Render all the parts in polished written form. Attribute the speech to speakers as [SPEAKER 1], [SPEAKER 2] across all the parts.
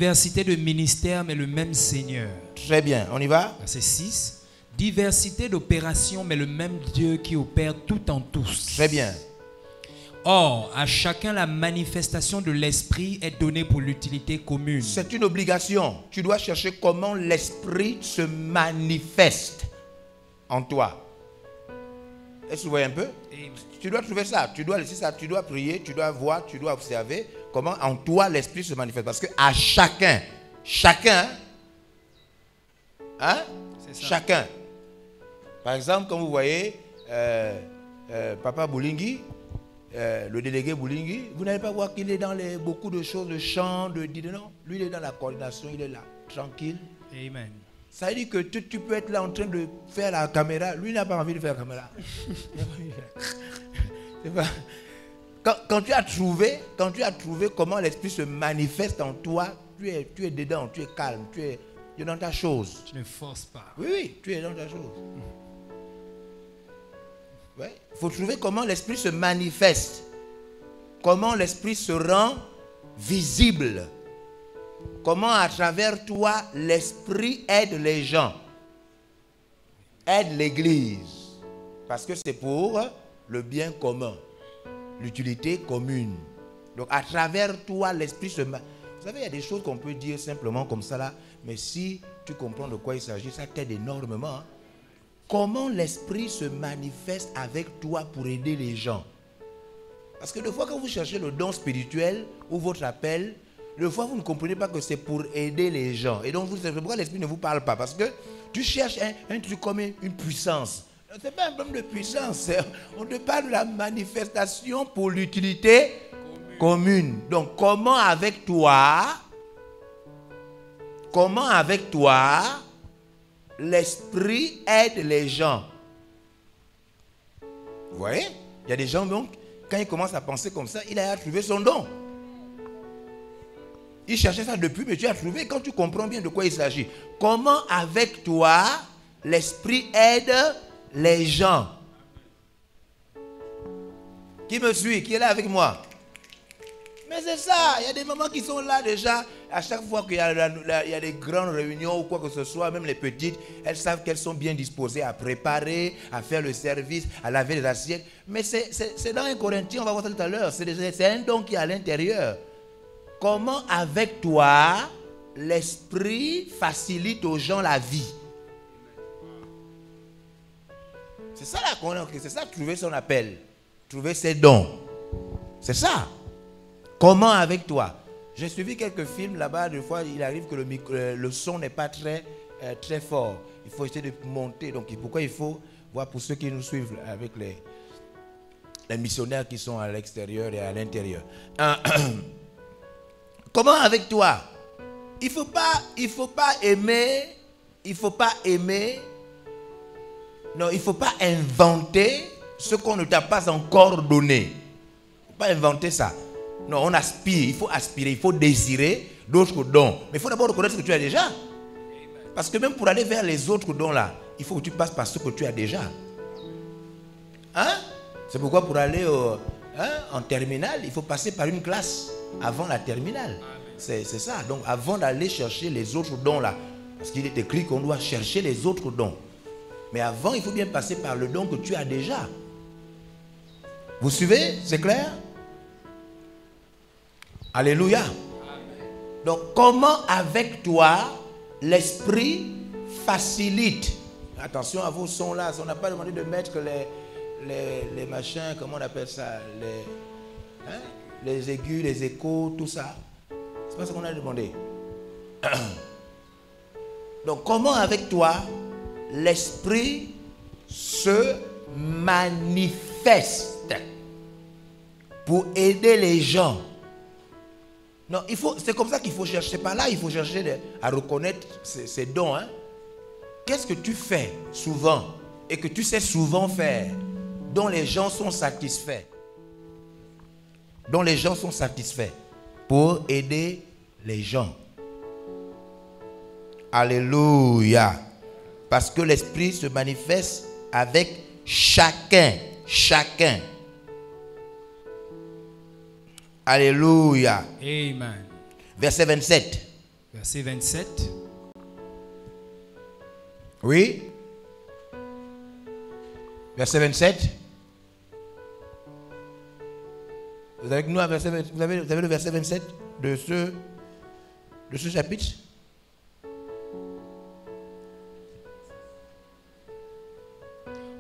[SPEAKER 1] Diversité de ministères, mais le même Seigneur.
[SPEAKER 2] Très bien, on y va?
[SPEAKER 1] Verset 6. Diversité d'opérations, mais le même Dieu qui opère tout en tous.
[SPEAKER 2] Très bien.
[SPEAKER 1] Or, à chacun la manifestation de l'Esprit est donnée pour l'utilité commune.
[SPEAKER 2] C'est une obligation. Tu dois chercher comment l'Esprit se manifeste en toi. Est-ce que vous voyez un peu?
[SPEAKER 1] Amen.
[SPEAKER 2] Tu dois trouver ça. Tu dois laisser ça. Tu dois prier, tu dois voir, tu dois observer comment en toi l'Esprit se manifeste. Parce que à chacun, hein?
[SPEAKER 1] C'est ça.
[SPEAKER 2] Chacun. Par exemple, quand vous voyez Papa Boulingi, le délégué Boulingi, vous n'allez pas voir qu'il est dans beaucoup de choses, de chant, non. Lui, il est dans la coordination, il est là, tranquille.
[SPEAKER 1] Amen.
[SPEAKER 2] Ça veut dire que tu peux être là en train de faire la caméra. Lui, il n'a pas envie de faire la caméra. C'est pas... Quand tu as trouvé comment l'Esprit se manifeste en toi, tu es dedans, tu es calme, tu es dans ta chose.
[SPEAKER 1] Tu ne forces pas.
[SPEAKER 2] Oui, tu es dans ta chose. Ouais. Il faut trouver comment l'Esprit se manifeste. Comment l'Esprit se rend visible. Comment à travers toi, l'Esprit aide les gens. Aide l'Église. Parce que c'est pour le bien commun. L'utilité commune. Donc à travers toi, l'Esprit se manifeste. Vous savez, il y a des choses qu'on peut dire simplement comme ça là. Mais si tu comprends de quoi il s'agit, ça t'aide énormément. Hein? Comment l'Esprit se manifeste avec toi pour aider les gens. Parce que des fois, quand vous cherchez le don spirituel ou votre appel, des fois, vous ne comprenez pas que c'est pour aider les gens. Et donc, vous savez pourquoi l'Esprit ne vous parle pas. Parce que tu cherches un truc comme une puissance. Ce n'est pas un problème de puissance. On te parle de la manifestation pour l'utilité commune. Donc, comment avec toi, l'Esprit aide les gens. Vous voyez? Il y a des gens, donc, quand ils commencent à penser comme ça, il a trouvé son don. Il cherchait ça depuis, mais tu as trouvé quand tu comprends bien de quoi il s'agit. Comment avec toi, l'Esprit aide les gens? Qui me suit? Qui est là avec moi? Mais c'est ça, il y a des mamans qui sont là déjà. À chaque fois qu'il y a des grandes réunions ou quoi que ce soit, même les petites, elles savent qu'elles sont bien disposées à préparer, à faire le service, à laver les assiettes. Mais c'est dans 1 Corinthiens, on va voir ça tout à l'heure. C'est un don qui est à l'intérieur. Comment avec toi, l'Esprit facilite aux gens la vie? C'est ça là c'est ça, trouver son appel, trouver ses dons. C'est ça. Comment avec toi? J'ai suivi quelques films là-bas, des fois il arrive que le son n'est pas très fort. Il faut essayer de monter. Donc pourquoi il faut voir pour ceux qui nous suivent avec les missionnaires qui sont à l'extérieur et à l'intérieur. Comment avec toi? Il faut pas aimer, non, il ne faut pas inventer ce qu'on ne t'a pas encore donné. Il ne faut pas inventer ça. Non, on aspire, il faut aspirer, il faut désirer d'autres dons. Mais il faut d'abord reconnaître ce que tu as déjà. Parce que même pour aller vers les autres dons là, il faut que tu passes par ce que tu as déjà. Hein? C'est pourquoi pour aller en terminale, il faut passer par une classe avant la terminale. C'est ça. Donc avant d'aller chercher les autres dons là, parce qu'il est écrit qu'on doit chercher les autres dons. Mais avant, il faut bien passer par le don que tu as déjà. Vous suivez? C'est clair? Alléluia. Amen. Donc, comment avec toi, l'Esprit facilite? Attention à vos sons là. On n'a pas demandé de mettre les machins, comment on appelle ça? Les aigus, les échos, tout ça. C'est pas ce qu'on a demandé. Donc, comment avec toi, l'Esprit se manifeste pour aider les gens? Non, c'est comme ça qu'il faut chercher. Par là, il faut chercher à reconnaître ces dons. Hein? Qu'est-ce que tu fais souvent et que tu sais souvent faire, dont les gens sont satisfaits? Dont les gens sont satisfaits pour aider les gens. Alléluia. Parce que l'Esprit se manifeste avec chacun. Alléluia.
[SPEAKER 1] Amen.
[SPEAKER 2] Verset 27.
[SPEAKER 1] Verset 27.
[SPEAKER 2] Oui. Verset 27. Vous avez avec nous vous avez le verset 27 de ce chapitre?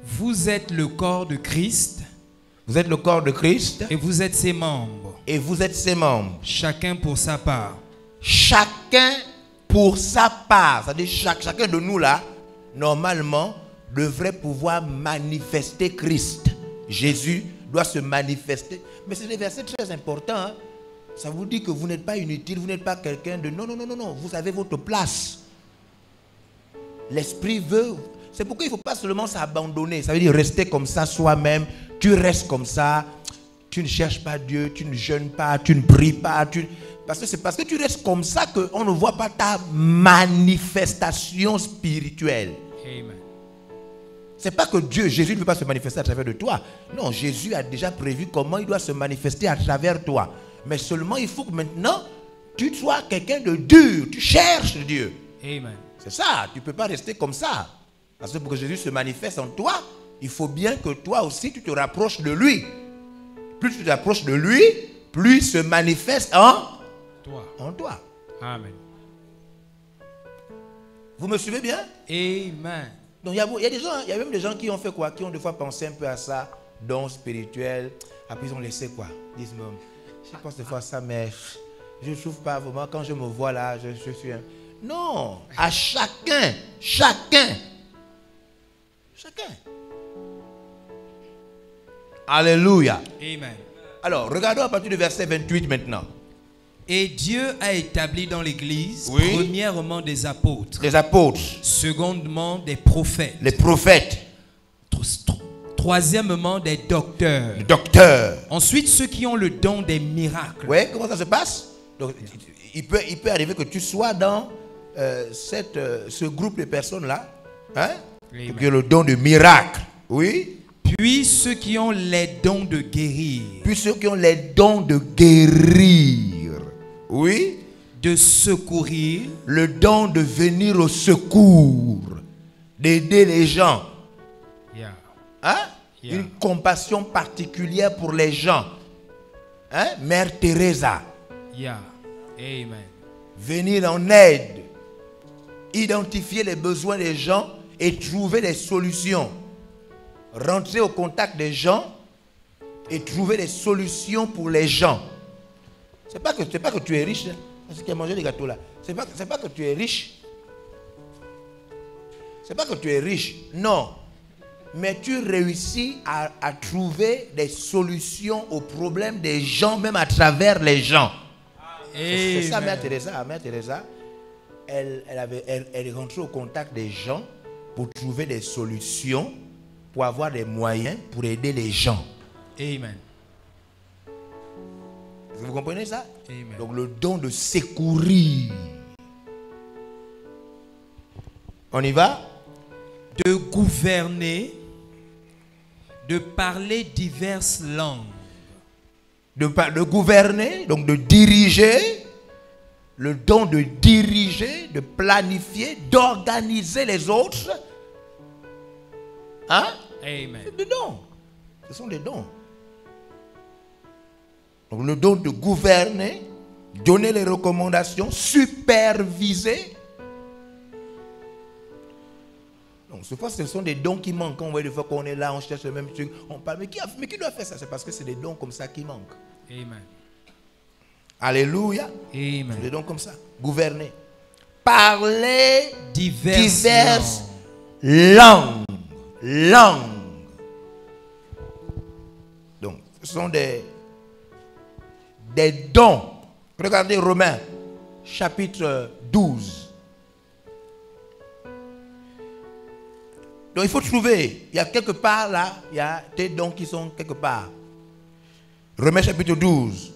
[SPEAKER 1] Vous êtes le corps de Christ.
[SPEAKER 2] Vous êtes le corps de Christ.
[SPEAKER 1] Et vous êtes ses membres.
[SPEAKER 2] Et vous êtes ses membres.
[SPEAKER 1] Chacun pour sa part.
[SPEAKER 2] Chacun pour sa part. C'est-à-dire chacun de nous là, normalement, devrait pouvoir manifester Christ. Jésus doit se manifester. Mais c'est des versets très importants. Hein? Ça vous dit que vous n'êtes pas inutile, vous n'êtes pas quelqu'un de... Non, non, non, non, non. Vous avez votre place. L'Esprit veut... C'est pourquoi il ne faut pas seulement s'abandonner. Ça veut dire rester comme ça soi-même. Tu restes comme ça. Tu ne cherches pas Dieu. Tu ne jeûnes pas. Tu ne pries pas. Parce que c'est parce que tu restes comme ça qu'on ne voit pas ta manifestation spirituelle.
[SPEAKER 1] Amen.
[SPEAKER 2] C'est pas que Jésus ne veut pas se manifester à travers de toi. Non, Jésus a déjà prévu comment il doit se manifester à travers toi. Mais seulement il faut que maintenant, tu sois quelqu'un de dur. Tu cherches Dieu.
[SPEAKER 1] Amen.
[SPEAKER 2] C'est ça. Tu ne peux pas rester comme ça. Parce que pour que Jésus se manifeste en toi, il faut bien que toi aussi, tu te rapproches de lui. Plus tu te rapproches de lui, plus il se manifeste en toi.
[SPEAKER 1] Amen.
[SPEAKER 2] Vous me suivez bien?
[SPEAKER 1] Amen.
[SPEAKER 2] Donc il y a des gens, il y a même des gens qui ont fait quoi? Qui ont des fois pensé un peu à ça, don spirituel. Après ils ont laissé quoi? Ils disent même, je pense des fois à ça, mais je ne trouve pas vraiment. Quand je me vois là, je suis un... Non, à chacun. Alléluia.
[SPEAKER 1] Amen.
[SPEAKER 2] Alors, regardons à partir du verset 28 maintenant.
[SPEAKER 1] Et Dieu a établi dans l'Église,
[SPEAKER 2] Oui.
[SPEAKER 1] premièrement des apôtres,
[SPEAKER 2] Les apôtres,
[SPEAKER 1] secondement des prophètes,
[SPEAKER 2] les prophètes,
[SPEAKER 1] troisièmement des docteurs,
[SPEAKER 2] les docteurs.
[SPEAKER 1] ensuite ceux qui ont le don des miracles.
[SPEAKER 2] Oui, comment ça se passe? Donc, il peut arriver que tu sois dans ce groupe de personnes-là, hein?
[SPEAKER 1] Amen.
[SPEAKER 2] Qui ont le don de miracle. Oui.
[SPEAKER 1] Puis ceux qui ont les dons de guérir,
[SPEAKER 2] Puis ceux qui ont les dons de guérir. Oui.
[SPEAKER 1] de secourir,
[SPEAKER 2] Le don de venir au secours, d'aider les gens.
[SPEAKER 1] yeah.
[SPEAKER 2] Hein?
[SPEAKER 1] Yeah.
[SPEAKER 2] Une compassion particulière pour les gens. Hein? Mère Teresa.
[SPEAKER 1] Yeah. Amen.
[SPEAKER 2] Venir en aide. Identifier les besoins des gens et trouver des solutions. Rentrer au contact des gens et trouver des solutions pour les gens. C'est pas que tu es riche. Hein? C'est qui a mangé les gâteaux là. C'est pas que tu es riche. C'est pas que tu es riche. Non. Mais tu réussis à trouver des solutions aux problèmes des gens, même à travers les gens. C'est ça, Mère Teresa. Mère Teresa, elle est rentrée au contact des gens pour trouver des solutions, pour avoir des moyens pour aider les gens.
[SPEAKER 1] Amen.
[SPEAKER 2] Vous comprenez ça?
[SPEAKER 1] Amen.
[SPEAKER 2] Donc le don de secourir. On y va?
[SPEAKER 1] De gouverner, de parler diverses langues,
[SPEAKER 2] De gouverner, donc de diriger, le don de diriger, de planifier, d'organiser les autres. Hein?
[SPEAKER 1] Amen.
[SPEAKER 2] C'est des dons. Ce sont des dons. Donc le don de gouverner, donner les recommandations, superviser. Donc ce sont des dons qui manquent. On voit des fois qu'on est là, on cherche le même truc, on parle. Mais qui doit faire ça? C'est parce que c'est des dons comme ça qui manquent.
[SPEAKER 1] Amen.
[SPEAKER 2] Alléluia.
[SPEAKER 1] Amen.
[SPEAKER 2] C'est des dons comme ça. Gouverner. Parler diverses langues. Donc, ce sont des dons. Regardez Romains, chapitre 12. Donc, il faut trouver. Il y a quelque part là, il y a des dons qui sont quelque part. Romains, chapitre 12.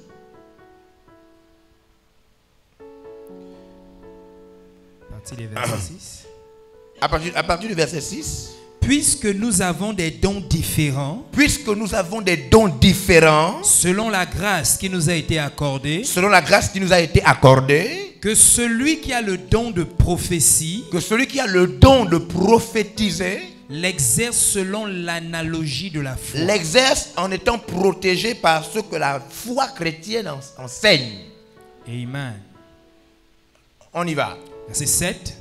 [SPEAKER 2] À partir du verset 6.
[SPEAKER 1] Puisque nous avons des dons différents,
[SPEAKER 2] Puisque nous avons des dons différents,
[SPEAKER 1] selon la grâce qui nous a été accordée,
[SPEAKER 2] selon la grâce qui nous a été accordée,
[SPEAKER 1] Que celui qui a le don de prophétie
[SPEAKER 2] que celui qui a le don de prophétiser
[SPEAKER 1] l'exerce selon l'analogie de la foi.
[SPEAKER 2] l'exerce en étant protégé par ce que la foi chrétienne enseigne.
[SPEAKER 1] Amen.
[SPEAKER 2] On y va.
[SPEAKER 1] Verset 7.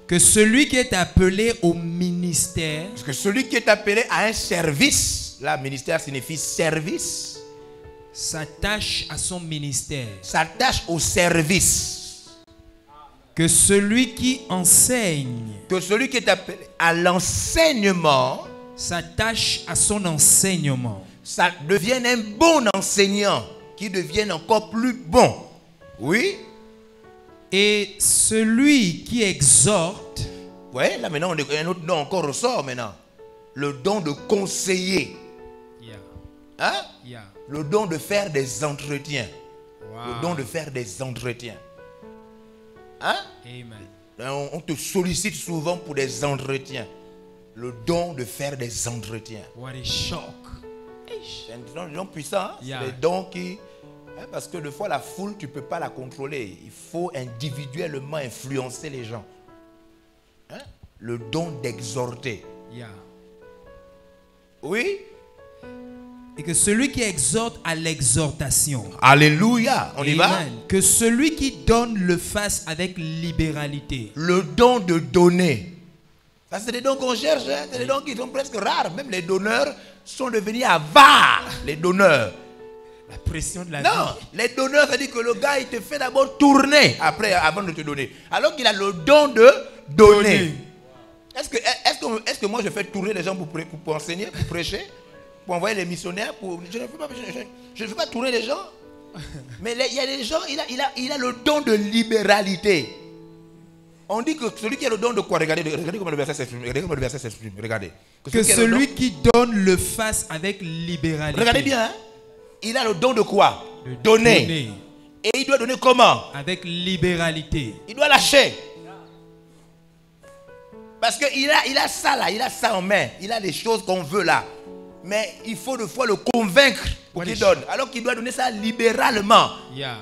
[SPEAKER 1] Que celui qui est appelé au ministère
[SPEAKER 2] Parce que celui qui est appelé à un service, là, ministère signifie service,
[SPEAKER 1] s'attache à son ministère.
[SPEAKER 2] s'attache au service.
[SPEAKER 1] Que celui qui enseigne
[SPEAKER 2] Que celui qui est appelé à l'enseignement,
[SPEAKER 1] s'attache à son enseignement.
[SPEAKER 2] ça devienne un bon enseignant, qui devienne encore plus bon. Oui.
[SPEAKER 1] Et celui qui exhorte
[SPEAKER 2] Oui, là maintenant, un autre don encore ressort maintenant. Le don de conseiller. Hein? Le don de faire des entretiens.
[SPEAKER 1] Wow.
[SPEAKER 2] Le don de faire des entretiens. Hein?
[SPEAKER 1] Amen.
[SPEAKER 2] On te sollicite souvent pour des entretiens. Le don de faire des entretiens.
[SPEAKER 1] What a shock.
[SPEAKER 2] C'est un don puissant. Hein?
[SPEAKER 1] Yeah.
[SPEAKER 2] C'est des dons qui... hein, parce que des fois, la foule, tu ne peux pas la contrôler. Il faut individuellement influencer les gens. Hein? Le don d'exhorter.
[SPEAKER 1] Yeah.
[SPEAKER 2] Oui.
[SPEAKER 1] Et que celui qui exhorte à l'exhortation.
[SPEAKER 2] Alléluia. On y va.
[SPEAKER 1] Amen. Que celui qui donne le fasse avec libéralité.
[SPEAKER 2] Le don de donner. Ça, c'est des dons qu'on cherche. Hein? C'est des dons qui sont presque rares. Même les donneurs sont devenus avares. Les donneurs.
[SPEAKER 1] La pression de la
[SPEAKER 2] Non,
[SPEAKER 1] vie.
[SPEAKER 2] les donneurs, ça dit que le gars, il te fait d'abord tourner après, avant de te donner. Alors qu'il a le don de donner. Est-ce que moi je fais tourner les gens pour enseigner, pour prêcher, pour envoyer les missionnaires je ne fais pas tourner les gens. Mais il y a des gens, il a le don de libéralité. On dit que celui qui a le don de quoi? Regardez comment le verset s'exprime. Regardez.
[SPEAKER 1] Que celui qui donne le fasse avec libéralité.
[SPEAKER 2] Regardez bien. Hein? Il a le don de quoi? De donner. Et il doit donner comment?
[SPEAKER 1] Avec libéralité.
[SPEAKER 2] Il doit lâcher. Parce qu'il a ça là, il a ça en main. Il a des choses qu'on veut là. Mais il faut des fois le convaincre pour qu'il donne. Alors qu'il doit donner ça libéralement.
[SPEAKER 1] Yeah.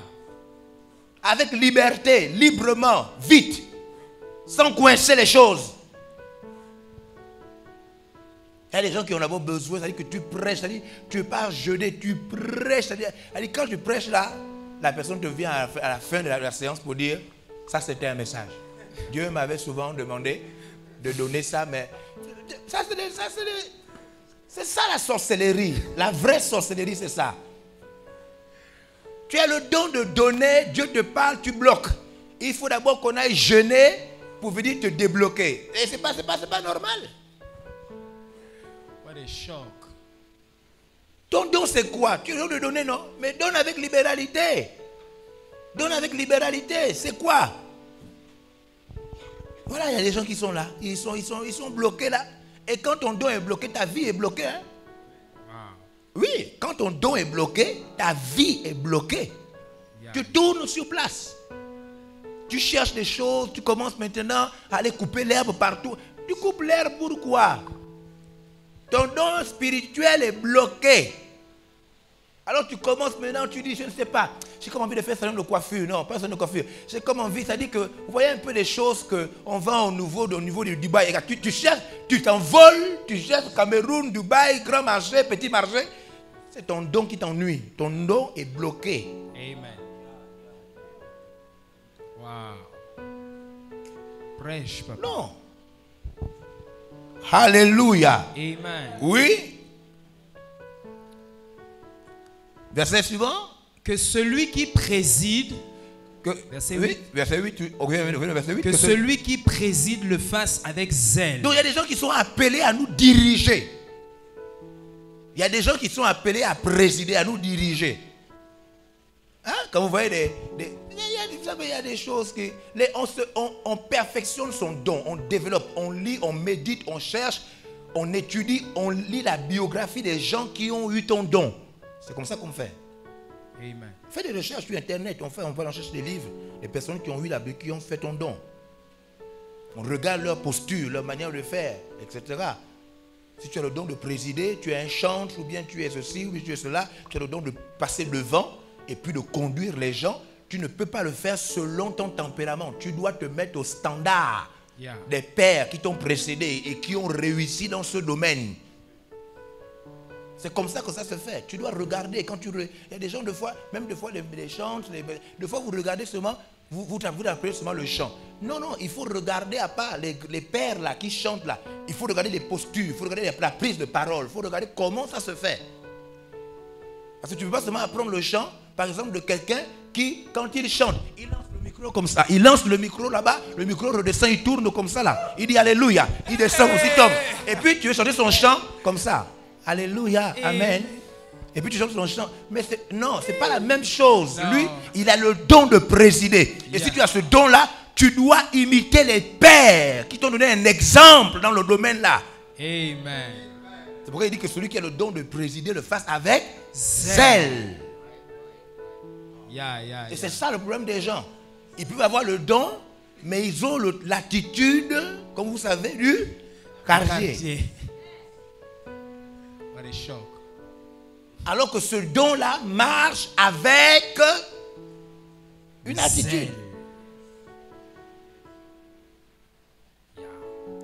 [SPEAKER 2] Avec liberté, librement, vite. Sans coincer les choses. Il y a des gens qui ont d'abord besoin, c'est-à-dire que tu prêches, c'est-à-dire tu ne veux pas jeûner, tu prêches, c'est-à-dire quand tu prêches là, la personne te vient à la fin de la séance pour dire, ça c'était un message. Dieu m'avait souvent demandé de donner ça, mais c'est ça la sorcellerie. La vraie sorcellerie, c'est ça. Tu as le don de donner, Dieu te parle, tu bloques. Il faut d'abord qu'on aille jeûner pour venir te débloquer. Et c'est pas normal.
[SPEAKER 1] What a shock.
[SPEAKER 2] Ton don c'est quoi? Tu veux le donner, non? Mais donne avec libéralité. Donne avec libéralité. C'est quoi? Voilà, il y a des gens qui sont là. Ils sont bloqués là. Et quand ton don est bloqué, ta vie est bloquée. Hein? Wow. Oui, quand ton don est bloqué, ta vie est bloquée. Yeah. Tu tournes sur place. Tu cherches des choses. Tu commences maintenant à aller couper l'herbe partout. Tu coupes l'herbe pourquoi? Ton don spirituel est bloqué. Alors tu commences maintenant, tu dis, je ne sais pas, j'ai comme envie de faire salon de coiffure. Non, pas salon de coiffure. J'ai comme envie, ça dit que, vous voyez un peu les choses qu'on vend au niveau du Dubaï. Tu cherches, tu t'envoles, tu cherches Cameroun, Dubaï, grand marché, petit marché. C'est ton don qui t'ennuie. Ton don est bloqué.
[SPEAKER 1] Amen. Wow. Prêche, papa.
[SPEAKER 2] Non. Alléluia.
[SPEAKER 1] Amen.
[SPEAKER 2] Oui. Verset suivant.
[SPEAKER 1] Que celui qui préside.
[SPEAKER 2] Verset 8. Verset 8. Verset 8.
[SPEAKER 1] Que celui qui préside le fasse avec zèle.
[SPEAKER 2] Donc il y a des gens qui sont appelés à nous diriger. Il y a des gens qui sont appelés à présider, à nous diriger. Hein? Quand vous voyez il y a des choses qui... On perfectionne son don, on développe, on lit, on médite, on cherche, on étudie, on lit la biographie des gens qui ont eu ton don. C'est comme ça qu'on fait.
[SPEAKER 1] Amen.
[SPEAKER 2] Fais des recherches sur Internet, on va en chercher des livres, des personnes qui ont fait ton don. On regarde leur posture, leur manière de faire, etc. Si tu as le don de présider, tu es un chantre, ou bien tu es ceci, ou bien tu es cela, tu as le don de passer devant, et puis de conduire les gens. tu ne peux pas le faire selon ton tempérament. Tu dois te mettre au standard
[SPEAKER 1] Yeah.
[SPEAKER 2] des pères qui t'ont précédé et qui ont réussi dans ce domaine. C'est comme ça que ça se fait. Tu dois regarder. Quand il y a des gens, des fois, même des fois, les chantent, des fois, vous regardez seulement, vous appelez seulement le chant. Non, non, il faut regarder à part les pères là qui chantent là. Il faut regarder les postures, il faut regarder la prise de parole, il faut regarder comment ça se fait. Parce que tu ne peux pas seulement apprendre le chant, par exemple, de quelqu'un qui, quand il chante, il lance le micro comme ça. Il lance le micro là-bas, le micro redescend, il tourne comme ça là. Il dit Alléluia, il descend aussi, tombe. Et puis tu veux chanter son chant comme ça. Alléluia, Amen. Et puis tu chantes son chant. Mais non, ce n'est pas la même chose.
[SPEAKER 1] Non.
[SPEAKER 2] Lui, il a le don de présider. Et si tu as ce don-là, tu dois imiter les pères qui t'ont donné un exemple dans le domaine là.
[SPEAKER 1] Amen.
[SPEAKER 2] C'est pourquoi il dit que celui qui a le don de présider le fasse avec zèle. Et c'est ça le problème des gens. Ils peuvent avoir le don, mais ils ont l'attitude, comme vous savez, du quartier.
[SPEAKER 1] What a shock.
[SPEAKER 2] Alors que ce don-là marche avec une attitude.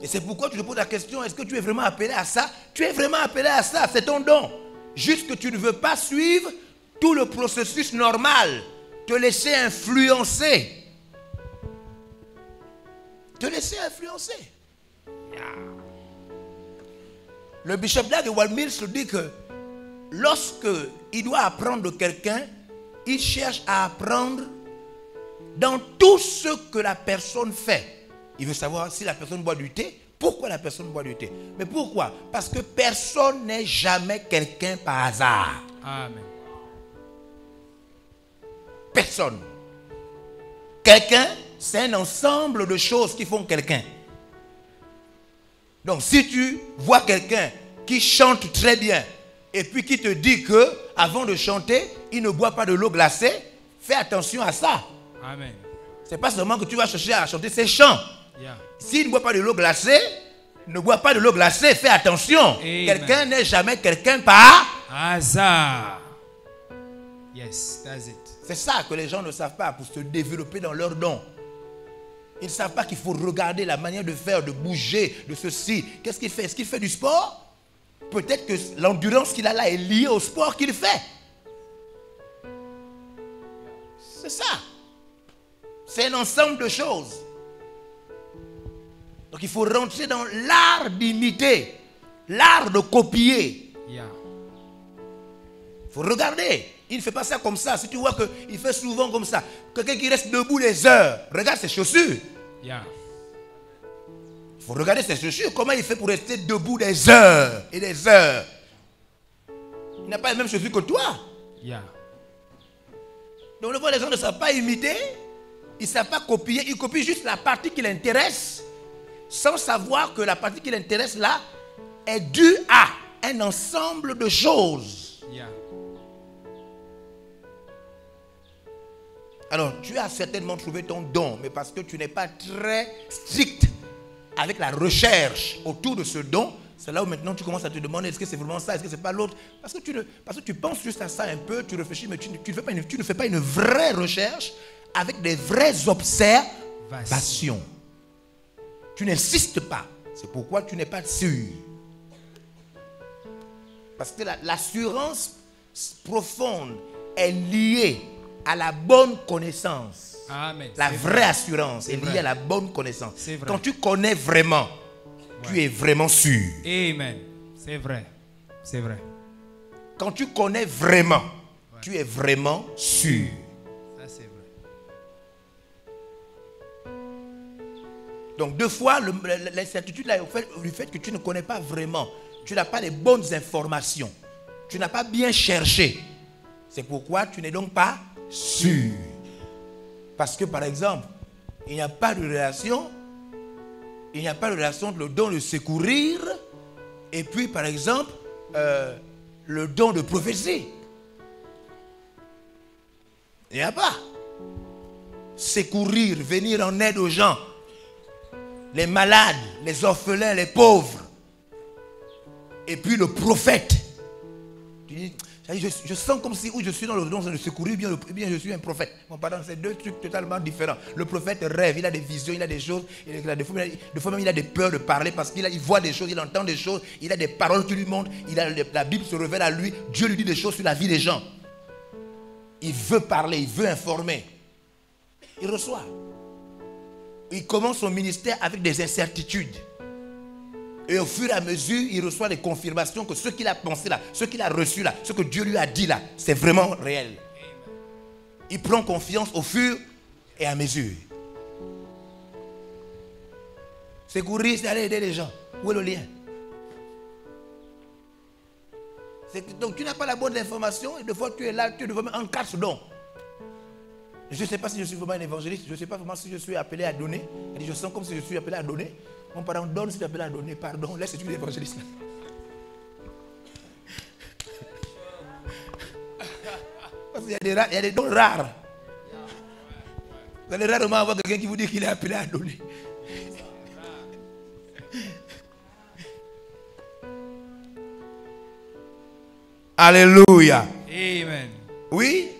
[SPEAKER 2] Et c'est pourquoi tu te poses la question, est-ce que tu es vraiment appelé à ça? Tu es vraiment appelé à ça, c'est ton don. Juste que tu ne veux pas suivre tout le processus normal. Te laisser influencer. Te laisser influencer. Le bishop de Walmills se dit que lorsque il doit apprendre de quelqu'un, il cherche à apprendre dans tout ce que la personne fait. Il veut savoir si la personne boit du thé, pourquoi la personne boit du thé. Mais pourquoi? Parce que personne n'est jamais quelqu'un par hasard.
[SPEAKER 1] Amen.
[SPEAKER 2] Personne. Quelqu'un, c'est un ensemble de choses qui font quelqu'un. Donc si tu vois quelqu'un qui chante très bien et puis qui te dit que avant de chanter, il ne boit pas de l'eau glacée, fais attention à ça.
[SPEAKER 1] Amen.
[SPEAKER 2] C'est pas seulement que tu vas chercher à chanter ses chants.
[SPEAKER 1] Yeah.
[SPEAKER 2] S'il ne boit pas de l'eau glacée, ne bois pas de l'eau glacée, fais attention.
[SPEAKER 1] Amen.
[SPEAKER 2] Quelqu'un n'est jamais quelqu'un par
[SPEAKER 1] Hasard. Yes, that's it.
[SPEAKER 2] C'est ça que les gens ne savent pas pour se développer dans leur don. Ils ne savent pas qu'il faut regarder la manière de faire, de bouger, de ceci. Qu'est-ce qu'il fait? Est-ce qu'il fait du sport? Peut-être que l'endurance qu'il a là est liée au sport qu'il fait. C'est ça. C'est un ensemble de choses. Donc il faut rentrer dans l'art d'imiter, l'art de copier.
[SPEAKER 1] Yeah.
[SPEAKER 2] Il faut regarder. Il ne fait pas ça comme ça. Si tu vois qu'il fait souvent comme ça, quelqu'un qui reste debout des heures, regarde ses chaussures.
[SPEAKER 1] Yeah.
[SPEAKER 2] Il faut regarder ses chaussures. Comment il fait pour rester debout des heures et des heures? Il n'a pas les mêmes chaussures que toi.
[SPEAKER 1] Yeah.
[SPEAKER 2] Donc le fois, les gens ne savent pas imiter, ils ne savent pas copier, ils copient juste la partie qui l'intéresse, sans savoir que la partie qui l'intéresse là est due à un ensemble de choses.
[SPEAKER 1] Yeah.
[SPEAKER 2] Alors, tu as certainement trouvé ton don, mais parce que tu n'es pas très strict avec la recherche autour de ce don, c'est là où maintenant tu commences à te demander est-ce que c'est vraiment ça, est-ce que c'est pas l'autre, parce que tu penses juste à ça un peu, tu réfléchis, mais tu ne fais pas une vraie recherche avec des vraies observations. Tu n'insistes pas. C'est pourquoi tu n'es pas sûr. Parce que l'assurance profonde est liée à la bonne connaissance.
[SPEAKER 1] Amen.
[SPEAKER 2] La vraie assurance est liée à la bonne connaissance. Quand tu connais vraiment, tu es vraiment sûr.
[SPEAKER 1] Amen. C'est vrai. C'est vrai.
[SPEAKER 2] Quand tu connais vraiment, tu es vraiment sûr.
[SPEAKER 1] Ça, c'est vrai.
[SPEAKER 2] Donc, deux fois, l'incertitude là, du fait que tu ne connais pas vraiment, tu n'as pas les bonnes informations, tu n'as pas bien cherché. C'est pourquoi tu n'es donc pas sûr. Parce que, par exemple, il n'y a pas de relation, entre le don de secourir et puis, par exemple, le don de prophétie. Il n'y a pas. Secourir, venir en aide aux gens, les malades, les orphelins, les pauvres. Et puis le prophète. Tu dis, Je sens comme si je suis dans le don de secourir, bien je suis un prophète. Bon, pardon, c'est deux trucs totalement différents. Le prophète rêve, il a des visions, il a des choses. Des fois même il a des peurs de parler parce qu'il voit des choses, il entend des choses, il a des paroles qui lui montrent, la Bible se révèle à lui, Dieu lui dit des choses sur la vie des gens. Il veut parler, il veut informer. Il reçoit. Il commence son ministère avec des incertitudes. Et au fur et à mesure, il reçoit des confirmations que ce qu'il a pensé là, ce qu'il a reçu là, ce que Dieu lui a dit là, c'est vraiment réel. Il prend confiance au fur et à mesure. C'est courir, c'est aller aider les gens. Où est le lien? Donc tu n'as pas la bonne information et des fois tu es là, tu es devant un quatre dons. Je ne sais pas si je suis vraiment un évangéliste, je ne sais pas vraiment si je suis appelé à donner. Je sens comme si je suis appelé à donner. Mon parent donne si tu es appelé à donner, pardon, laisse tu l'évangéliste. Parce qu'il y a des dons rares. Vous allez rarement avoir quelqu'un qui vous dit qu'il est appelé à donner. Alléluia.
[SPEAKER 1] Amen.
[SPEAKER 2] Oui.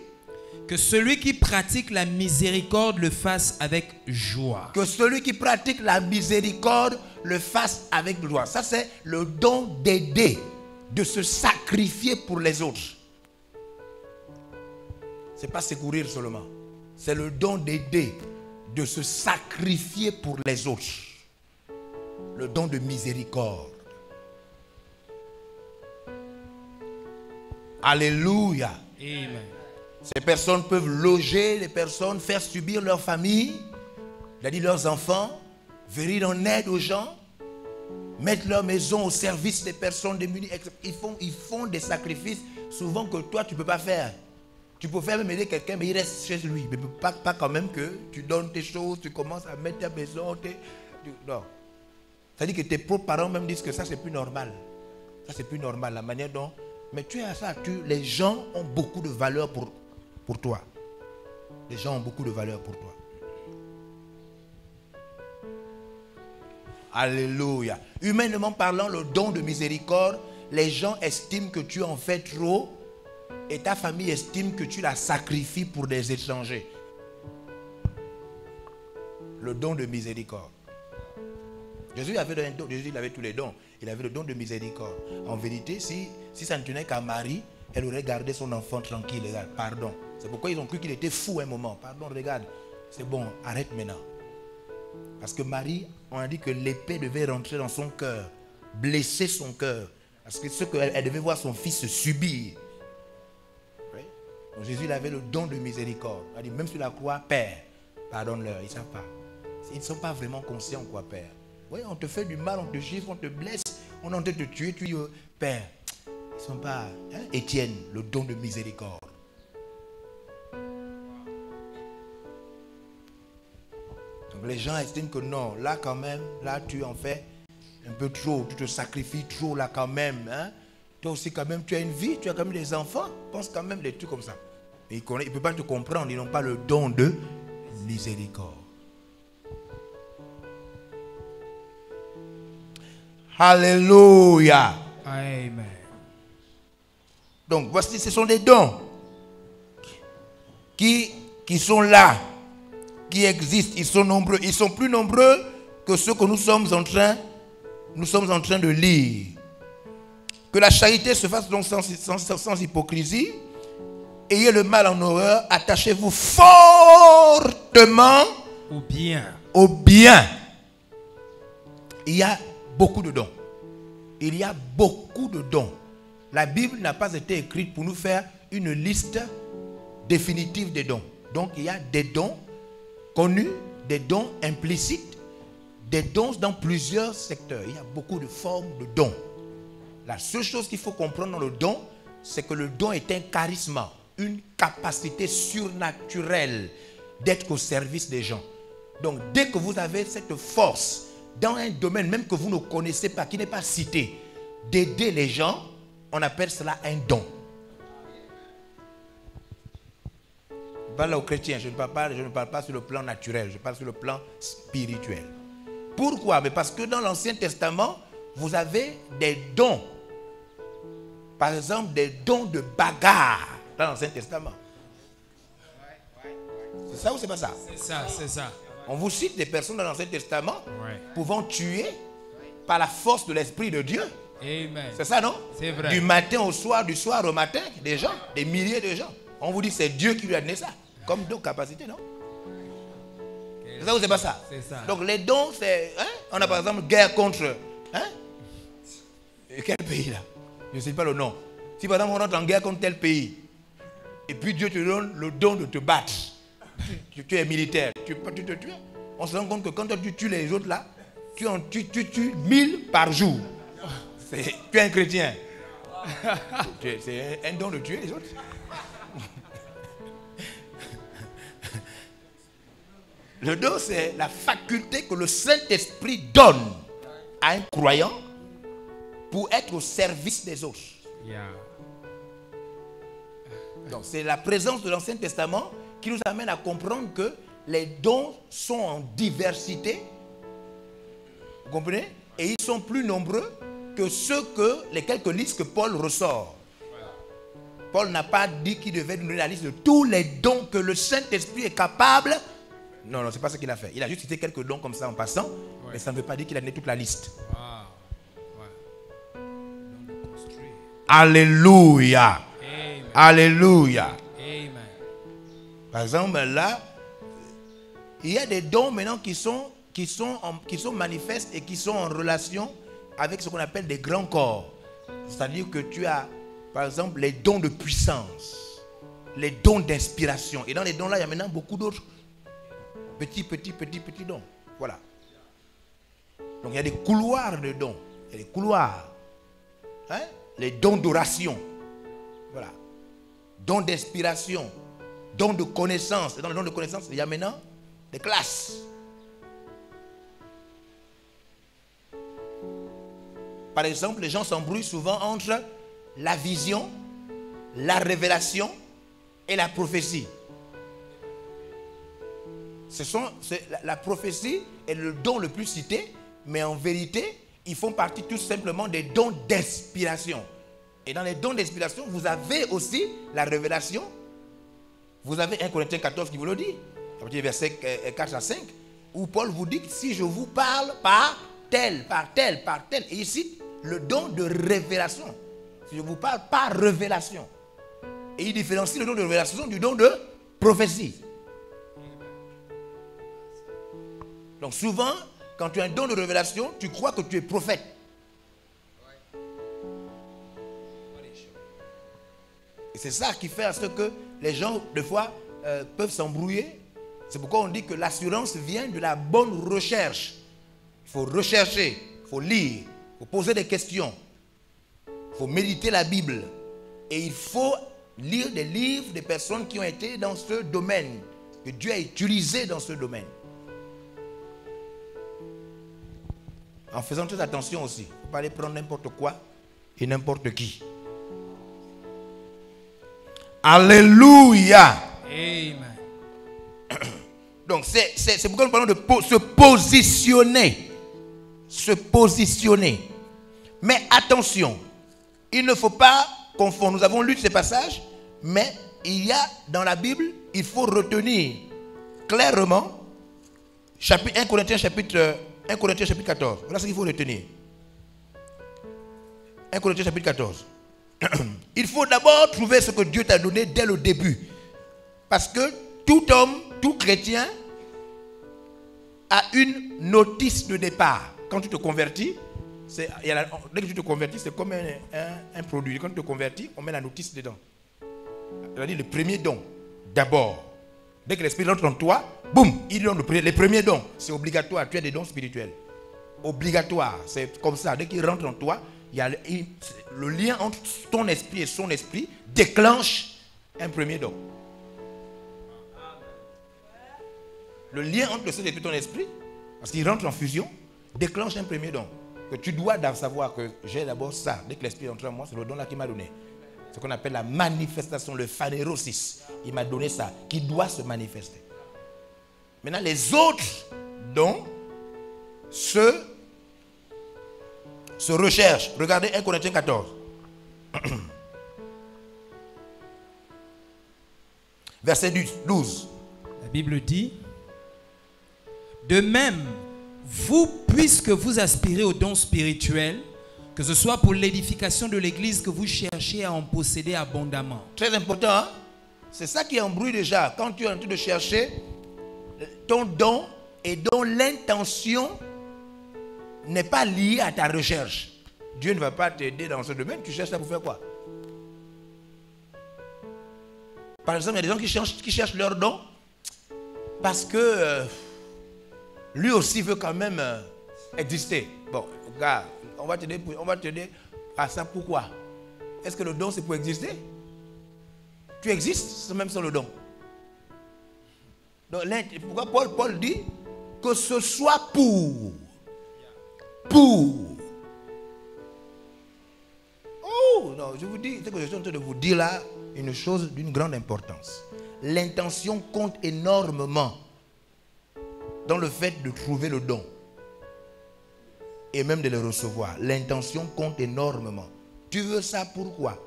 [SPEAKER 1] Que celui qui pratique la miséricorde le fasse avec joie.
[SPEAKER 2] Que celui qui pratique la miséricorde le fasse avec joie. Ça, c'est le don d'aider, de se sacrifier pour les autres. Ce n'est pas secourir seulement. C'est le don d'aider, de se sacrifier pour les autres. Le don de miséricorde. Alléluia.
[SPEAKER 1] Amen.
[SPEAKER 2] Ces personnes peuvent loger les personnes, faire subir leur famille, c'est-à-dire leurs enfants, venir en aide aux gens, mettre leur maison au service des personnes démunies. Ils font des sacrifices souvent que toi tu ne peux pas faire. Tu peux faire même aider quelqu'un, mais il reste chez lui. Mais pas quand même que tu donnes tes choses, tu commences à mettre ta maison. Non. C'est-à-dire que tes propres parents même disent que ça c'est plus normal. Ça c'est plus normal, la manière dont... Mais tu es à ça, les gens ont beaucoup de valeur pour toi. Les gens ont beaucoup de valeur pour toi. Alléluia. Humainement parlant, le don de miséricorde, les gens estiment que tu en fais trop et ta famille estime que tu la sacrifies pour des étrangers. Le don de miséricorde. Jésus avait un don, Jésus il avait tous les dons. Il avait le don de miséricorde. En vérité, si ça ne tenait qu'à Marie, elle aurait gardé son enfant tranquille. Regarde, pardon. C'est pourquoi ils ont cru qu'il était fou un moment. Pardon, regarde. C'est bon, arrête maintenant. Parce que Marie, on a dit que l'épée devait rentrer dans son cœur, blesser son cœur. Parce que elle devait voir son fils se subir. Oui? Donc Jésus il avait le don de miséricorde. Il a dit, même sur la croix, Père, pardonne-leur. Ils ne savent pas. Ils ne sont pas vraiment conscients, quoi, Père. Oui, on te fait du mal, on te gifle, on te blesse, on est en train de te tuer, tu dis, Père. Ils ne sont pas... Hein? Étienne, le don de miséricorde. Donc les gens estiment que non, là quand même, là tu en fais un peu trop, tu te sacrifies trop là quand même. Hein? Toi aussi quand même, tu as une vie, tu as quand même des enfants, pense quand même des trucs comme ça. Mais ils ne peuvent pas te comprendre, ils n'ont pas le don de miséricorde. Alléluia.
[SPEAKER 1] Amen.
[SPEAKER 2] Donc voici, ce sont des dons qui sont là, qui existent. Ils sont nombreux. Ils sont plus nombreux que ceux que nous sommes en train de lire. Que la charité se fasse donc sans hypocrisie. Ayez le mal en horreur. Attachez-vous fortement
[SPEAKER 1] au bien.
[SPEAKER 2] Au bien. Il y a beaucoup de dons. Il y a beaucoup de dons. La Bible n'a pas été écrite pour nous faire une liste définitive des dons. Donc il y a des dons connus, des dons implicites, des dons dans plusieurs secteurs. Il y a beaucoup de formes de dons. La seule chose qu'il faut comprendre dans le don, c'est que le don est un charisme, une capacité surnaturelle d'être au service des gens. Donc dès que vous avez cette force dans un domaine même que vous ne connaissez pas, qui n'est pas cité, d'aider les gens, on appelle cela un don. Je parle aux chrétiens, je ne parle pas sur le plan naturel, je parle sur le plan spirituel. Pourquoi? Mais parce que dans l'Ancien Testament, vous avez des dons Par exemple, des dons de bagarre dans l'Ancien Testament. C'est ça ou c'est pas ça?
[SPEAKER 1] C'est ça, c'est ça.
[SPEAKER 2] On vous cite des personnes dans l'Ancien Testament
[SPEAKER 1] Ouais.
[SPEAKER 2] pouvant tuer par la force de l'Esprit de Dieu.
[SPEAKER 1] Amen.
[SPEAKER 2] C'est ça, non?
[SPEAKER 1] C'est vrai.
[SPEAKER 2] Du matin au soir, du soir au matin, des gens, des milliers de gens. On vous dit que c'est Dieu qui lui a donné ça. Comme dons, capacité, non? C'est ça ou c'est pas ça?
[SPEAKER 1] C'est ça.
[SPEAKER 2] Donc les dons, c'est... Hein? On a par exemple guerre contre... Hein? Quel pays là? Je ne sais pas le nom. Si par exemple on rentre en guerre contre tel pays, et puis Dieu te donne le don de te battre. Tu es militaire, tu te tues. On se rend compte que quand tu tues les autres là, tu tues 1000 par jour. Tu es un chrétien. C'est un don de tuer les autres. Le don, c'est la faculté que le Saint-Esprit donne à un croyant pour être au service des autres.
[SPEAKER 1] Yeah.
[SPEAKER 2] Donc c'est la présence de l'Ancien Testament qui nous amène à comprendre que les dons sont en diversité. Vous comprenez? Et ils sont plus nombreux que les quelques listes que Paul ressort. Paul n'a pas dit qu'il devait nous donner la liste de tous les dons que le Saint-Esprit est capable. Non, c'est pas ce qu'il a fait. Il a juste cité quelques dons comme ça en passant, mais ça ne veut pas dire qu'il a donné toute la liste. Alléluia.
[SPEAKER 1] Amen.
[SPEAKER 2] Alléluia.
[SPEAKER 1] Amen.
[SPEAKER 2] Par exemple, là, il y a des dons maintenant qui sont manifestes et qui sont en relation avec ce qu'on appelle des grands corps. C'est-à-dire que tu as, par exemple, les dons de puissance, les dons d'inspiration. Et dans les dons là, il y a maintenant beaucoup d'autres petits dons. Voilà. Donc il y a des couloirs de dons. Il y a des couloirs. Hein? Les dons d'oration. Voilà. Dons d'inspiration. Dons de connaissance. Et dans les dons de connaissance, il y a maintenant des classes. Par exemple, les gens s'embrouillent souvent entre la vision, la révélation et la prophétie. La prophétie est le don le plus cité, mais en vérité, ils font partie tout simplement des dons d'inspiration. Et dans les dons d'inspiration, vous avez aussi la révélation. Vous avez 1 Corinthiens 14 qui vous le dit, à partir du verset 4 à 5, où Paul vous dit que si je vous parle par tel, et il cite le don de révélation. Si je vous parle par révélation. Et il différencie le don de révélation du don de prophétie. Donc souvent, quand tu as un don de révélation, tu crois que tu es prophète. Et c'est ça qui fait à ce que les gens, des fois, peuvent s'embrouiller. C'est pourquoi on dit que l'assurance vient de la bonne recherche. Il faut rechercher, il faut lire, il faut poser des questions. Il faut méditer la Bible. Et il faut lire des livres des personnes qui ont été dans ce domaine, que Dieu a utilisé dans ce domaine. En faisant très attention aussi. Il ne faut pas aller prendre n'importe quoi et n'importe qui. Alléluia.
[SPEAKER 1] Amen.
[SPEAKER 2] Donc c'est pourquoi nous parlons de se positionner. Se positionner. Mais attention, il ne faut pas confondre. Nous avons lu ces passages, mais il y a dans la Bible, il faut retenir clairement 1 Corinthiens chapitre 14. Voilà ce qu'il faut retenir. 1 Corinthiens chapitre 14. Il faut d'abord trouver ce que Dieu t'a donné dès le début. Parce que tout homme, tout chrétien a une notice de départ. Quand tu te convertis, dès que tu te convertis, c'est comme un produit. Quand tu te convertis, on met la notice dedans. C'est-à-dire le premier don, d'abord. Dès que l'Esprit rentre en toi, boum, il donne les premiers dons. C'est obligatoire, tu as des dons spirituels. Obligatoire, c'est comme ça. Dès qu'il rentre en toi, il y a le lien entre ton esprit et son esprit déclenche un premier don. Le lien entre le Saint-Esprit et ton esprit, parce qu'il rentre en fusion, déclenche un premier don. Que tu dois savoir que j'ai d'abord ça. Dès que l'Esprit entre en moi, c'est le don là qu'il m'a donné. Ce qu'on appelle la manifestation, le phanérosis. Il m'a donné ça, qui doit se manifester. Maintenant, les autres dons se recherchent. Regardez 1 Corinthiens 14. Verset 12.
[SPEAKER 1] La Bible dit, de même, vous, puisque vous aspirez aux dons spirituels, que ce soit pour l'édification de l'Église, que vous cherchez à en posséder abondamment.
[SPEAKER 2] Très important, hein? C'est ça qui embrouille déjà. Quand tu es en train de chercher ton don et dont l'intention n'est pas liée à ta recherche. Dieu ne va pas t'aider dans ce domaine. Tu cherches ça pour faire quoi? Par exemple, il y a des gens qui cherchent leur don parce que lui aussi veut quand même exister. Bon, regarde, on va t'aider à ça. Pourquoi? Est-ce que le don c'est pour exister? Tu existes même sans le don. Donc, pourquoi Paul dit que ce soit pour. Oh non, je vous dis, ce que je suis en train de vous dire là, une chose d'une grande importance. L'intention compte énormément dans le fait de trouver le don et même de le recevoir. L'intention compte énormément. Tu veux ça pourquoi?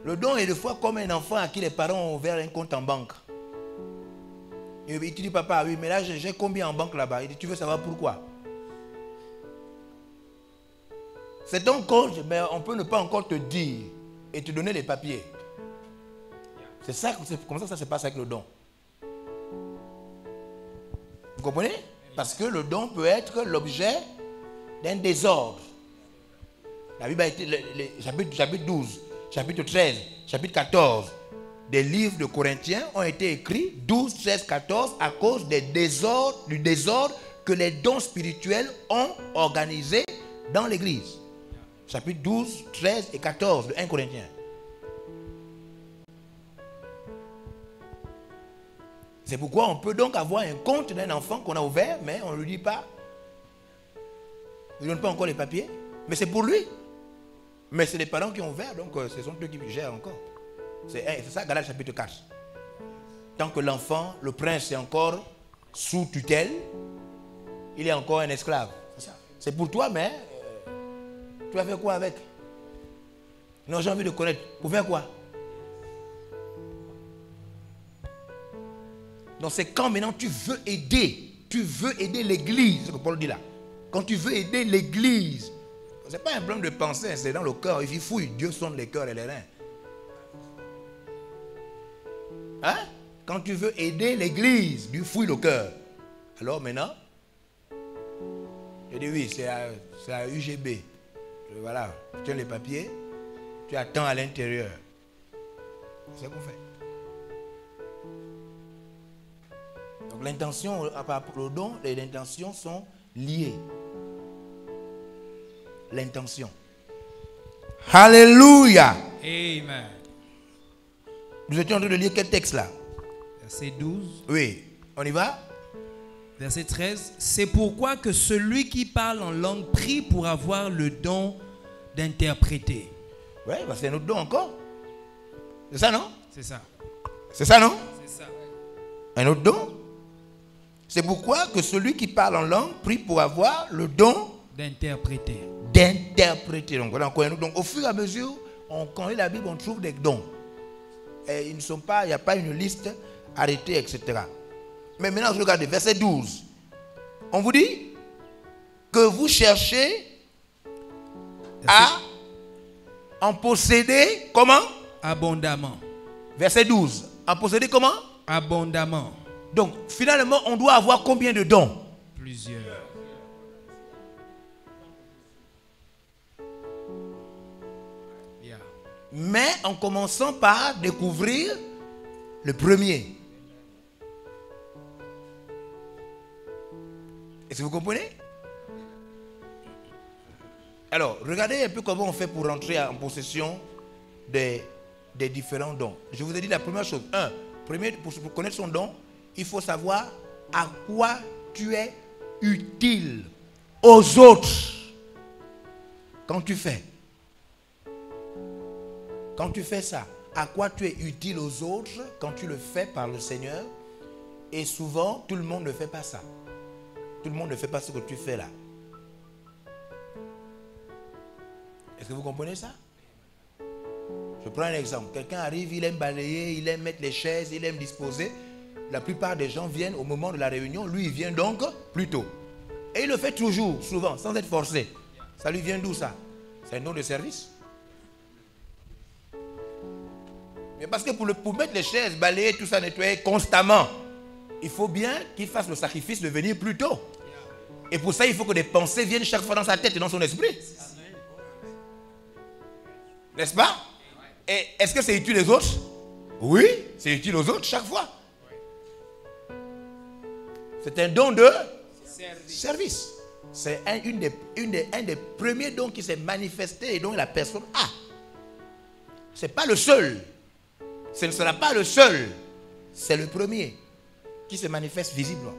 [SPEAKER 2] Le don est des fois comme un enfant à qui les parents ont ouvert un compte en banque. Et tu dis, papa, oui, mais là j'ai combien en banque là-bas? Il dit, tu veux savoir pourquoi? C'est ton compte, mais on peut ne pas encore te dire et te donner les papiers. C'est comme ça que ça se passe avec le don. Vous comprenez? Parce que le don peut être l'objet d'un désordre. La Bible a été, chapitre 12, chapitre 13, chapitre 14 des livres de Corinthiens ont été écrits 12, 13, 14 à cause du désordre que les dons spirituels ont organisé dans l'église. Chapitre 12, 13 et 14 de 1 Corinthiens. C'est pourquoi on peut donc avoir un compte d'un enfant qu'on a ouvert, mais on ne lui dit pas. Il ne donne pas encore les papiers, mais c'est pour lui. Mais c'est les parents qui ont ouvert, donc ce sont eux qui gèrent encore. C'est ça, Galates chapitre 4. Tant que l'enfant, le prince est encore sous tutelle, il est encore un esclave. C'est pour toi, mais tu vas faire quoi avec? Non, j'ai envie de connaître. Pour faire quoi? Donc c'est quand maintenant tu veux aider l'église, c'est ce que Paul dit là. Quand tu veux aider l'église, ce n'est pas un problème de pensée, c'est dans le cœur. Il fouille, Dieu sonde les cœurs et les reins. Hein? Quand tu veux aider l'église, Dieu fouille le cœur. Alors maintenant, je dis oui, c'est à UGB. Voilà, tu tiens les papiers, tu attends à l'intérieur. C'est ce qu'on fait. Donc l'intention, le don et l'intention sont liés. L'intention. Alléluia.
[SPEAKER 1] Amen.
[SPEAKER 2] Nous étions en train de lire quel texte là?
[SPEAKER 1] Verset 12.
[SPEAKER 2] Oui, on y va?
[SPEAKER 1] Verset 13. C'est pourquoi que celui qui parle en langue prie pour avoir le don d'interpréter.
[SPEAKER 2] Oui, c'est un autre don encore. C'est ça, non?
[SPEAKER 1] C'est ça.
[SPEAKER 2] C'est ça, non?
[SPEAKER 1] C'est ça.
[SPEAKER 2] Un autre don. C'est pourquoi que celui qui parle en langue prie pour avoir le don
[SPEAKER 1] d'interpréter.
[SPEAKER 2] Donc, voilà encore un autre don. Au fur et à mesure, quand on lit la Bible, on trouve des dons. Et ils ne sont pas, il n'y a pas une liste arrêtée, etc. Mais maintenant, regardez, verset 12. On vous dit que vous cherchez à en posséder comment?
[SPEAKER 1] Abondamment.
[SPEAKER 2] Verset 12. En posséder comment?
[SPEAKER 1] Abondamment.
[SPEAKER 2] Donc, finalement, on doit avoir combien de dons?
[SPEAKER 1] Plusieurs. Yeah.
[SPEAKER 2] Mais en commençant par découvrir le premier. Est-ce que vous comprenez? Alors, regardez un peu comment on fait pour rentrer en possession des différents dons. Je vous ai dit la première chose. Pour connaître son don, il faut savoir à quoi tu es utile aux autres. Quand tu fais ça, à quoi tu es utile aux autres quand tu le fais par le Seigneur. Et souvent, tout le monde ne fait pas ça. Tout le monde ne fait pas ce que tu fais là. Est-ce que vous comprenez ça? Je prends un exemple. Quelqu'un arrive, il aime balayer, il aime mettre les chaises, il aime disposer. La plupart des gens viennent au moment de la réunion. Lui, il vient donc plus tôt. Et il le fait toujours, souvent, sans être forcé. Ça lui vient d'où ça? C'est un don de service. Mais parce que pour mettre les chaises, balayer, tout ça, nettoyer constamment, il faut bien qu'il fasse le sacrifice de venir plus tôt. Et pour ça, il faut que des pensées viennent chaque fois dans sa tête et dans son esprit. N'est-ce pas? Et est-ce que c'est utile aux autres? Oui, c'est utile aux autres chaque fois. C'est un don de service. C'est un des premiers dons qui s'est manifesté et dont la personne a. Ce n'est pas le seul. Ce ne sera pas le seul. C'est le premier qui se manifeste visiblement.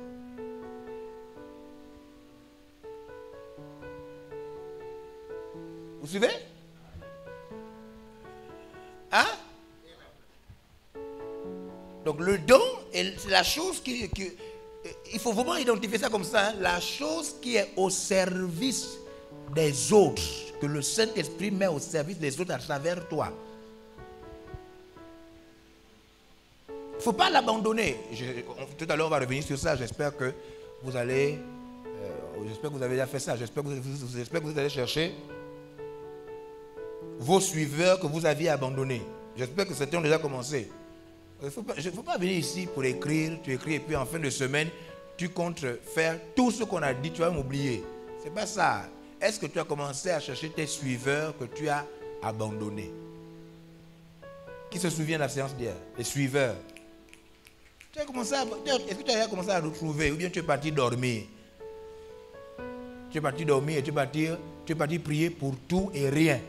[SPEAKER 2] Vous suivez? Hein? Donc le don, c'est la chose qui il faut vraiment identifier ça comme ça, hein, la chose qui est au service des autres, que le Saint-Esprit met au service des autres à travers toi. Il ne faut pas l'abandonner. Tout à l'heure, on va revenir sur ça. J'espère que vous allez... j'espère que vous avez déjà fait ça. J'espère que vous allez chercher vos suiveurs que vous aviez abandonnés. J'espère que certains ont déjà commencé. Il ne faut pas venir ici pour écrire. Tu écris et puis en fin de semaine, tu comptes faire tout ce qu'on a dit. Tu vas m'oublier. Ce n'est pas ça. Est-ce que tu as commencé à chercher tes suiveurs que tu as abandonnés? Qui se souvient de la séance d'hier? Les suiveurs. Est-ce que tu as commencé à retrouver ou bien tu es parti dormir? Tu es parti dormir et tu es parti prier pour tout et rien.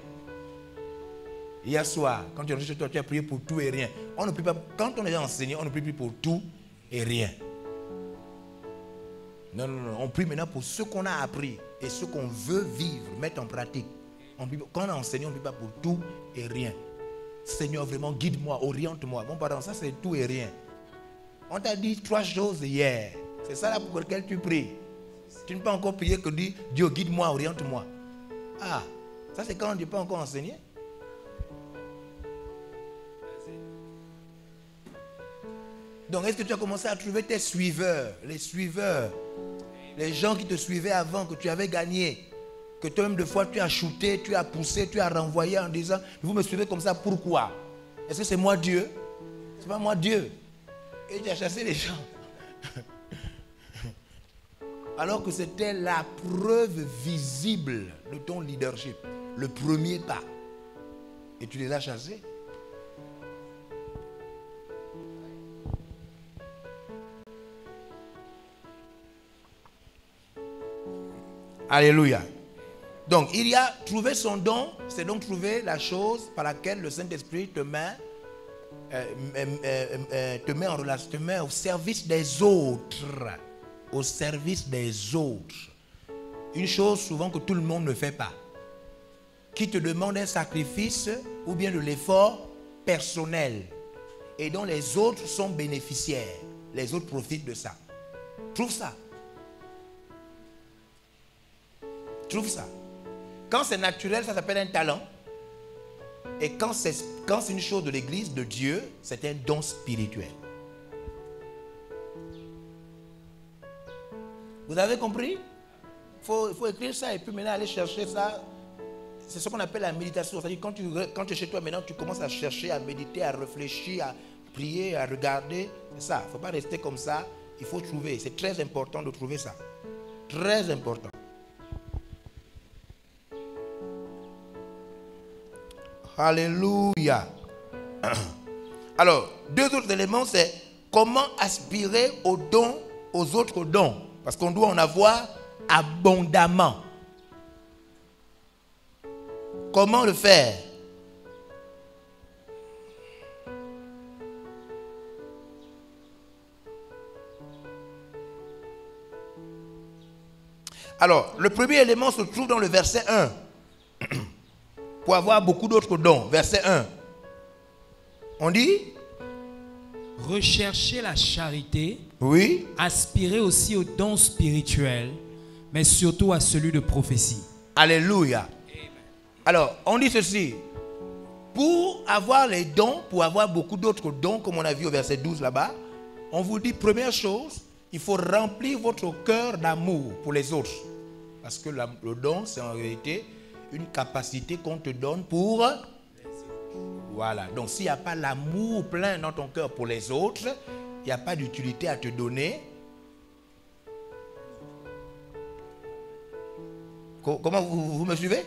[SPEAKER 2] Hier soir, quand tu es rentré chez toi, tu as prié pour tout et rien. On ne prie pas, quand on est enseigné, on ne prie plus pour tout et rien. Non, non, non. On prie maintenant pour ce qu'on a appris et ce qu'on veut vivre, mettre en pratique. Quand on a enseigné, on ne prie pas pour tout et rien. Seigneur, vraiment, guide-moi, oriente-moi. Bon, pardon, ça c'est tout et rien. On t'a dit 3 choses hier. C'est ça là pour lequel tu pries. Tu ne peux encore prier que dire Dieu, guide-moi, oriente-moi. Ah, ça c'est quand on ne dit pas encore enseigné. Donc, est-ce que tu as commencé à trouver tes suiveurs, les gens qui te suivaient avant, que tu avais gagné, que toi-même de fois tu as shooté, tu as poussé, tu as renvoyé en disant, vous me suivez comme ça, pourquoi? Est-ce que c'est moi Dieu? C'est pas moi Dieu. Et tu as chassé les gens. Alors que c'était la preuve visible de ton leadership, le premier pas. Et tu les as chassés. Alléluia. Donc, il y a trouvé son don, c'est donc trouver la chose par laquelle le Saint-Esprit te met en relation, te met au service des autres. Au service des autres. Une chose souvent que tout le monde ne fait pas. Qui te demande un sacrifice ou bien de l'effort personnel. Et dont les autres sont bénéficiaires. Les autres profitent de ça. Trouve ça. Trouve ça. Quand c'est naturel, ça s'appelle un talent. Et quand c'est une chose de l'église, de Dieu, c'est un don spirituel. Vous avez compris? Il faut écrire ça et puis maintenant aller chercher ça. C'est ce qu'on appelle la méditation. C'est-à-dire quand tu es chez toi maintenant, tu commences à chercher, à méditer, à réfléchir, à prier, à regarder. C'est ça. Il ne faut pas rester comme ça. Il faut trouver. C'est très important de trouver ça. Très important. Alléluia. Alors, 2 autres éléments, c'est comment aspirer aux dons, aux autres dons. Parce qu'on doit en avoir abondamment. Comment le faire? Alors, le premier élément se trouve dans le verset 1. Pour avoir beaucoup d'autres dons. Verset 1. On dit?
[SPEAKER 1] Recherchez la charité.
[SPEAKER 2] Oui.
[SPEAKER 1] Aspirez aussi aux dons spirituels, mais surtout à celui de prophétie.
[SPEAKER 2] Alléluia. Alors, on dit ceci. Pour avoir les dons, pour avoir beaucoup d'autres dons, comme on a vu au verset 12 là-bas, on vous dit, première chose, il faut remplir votre cœur d'amour pour les autres. Parce que le don, c'est en réalité une capacité qu'on te donne pour... Voilà. Donc, s'il n'y a pas l'amour plein dans ton cœur pour les autres, il n'y a pas d'utilité à te donner. Comment vous me suivez?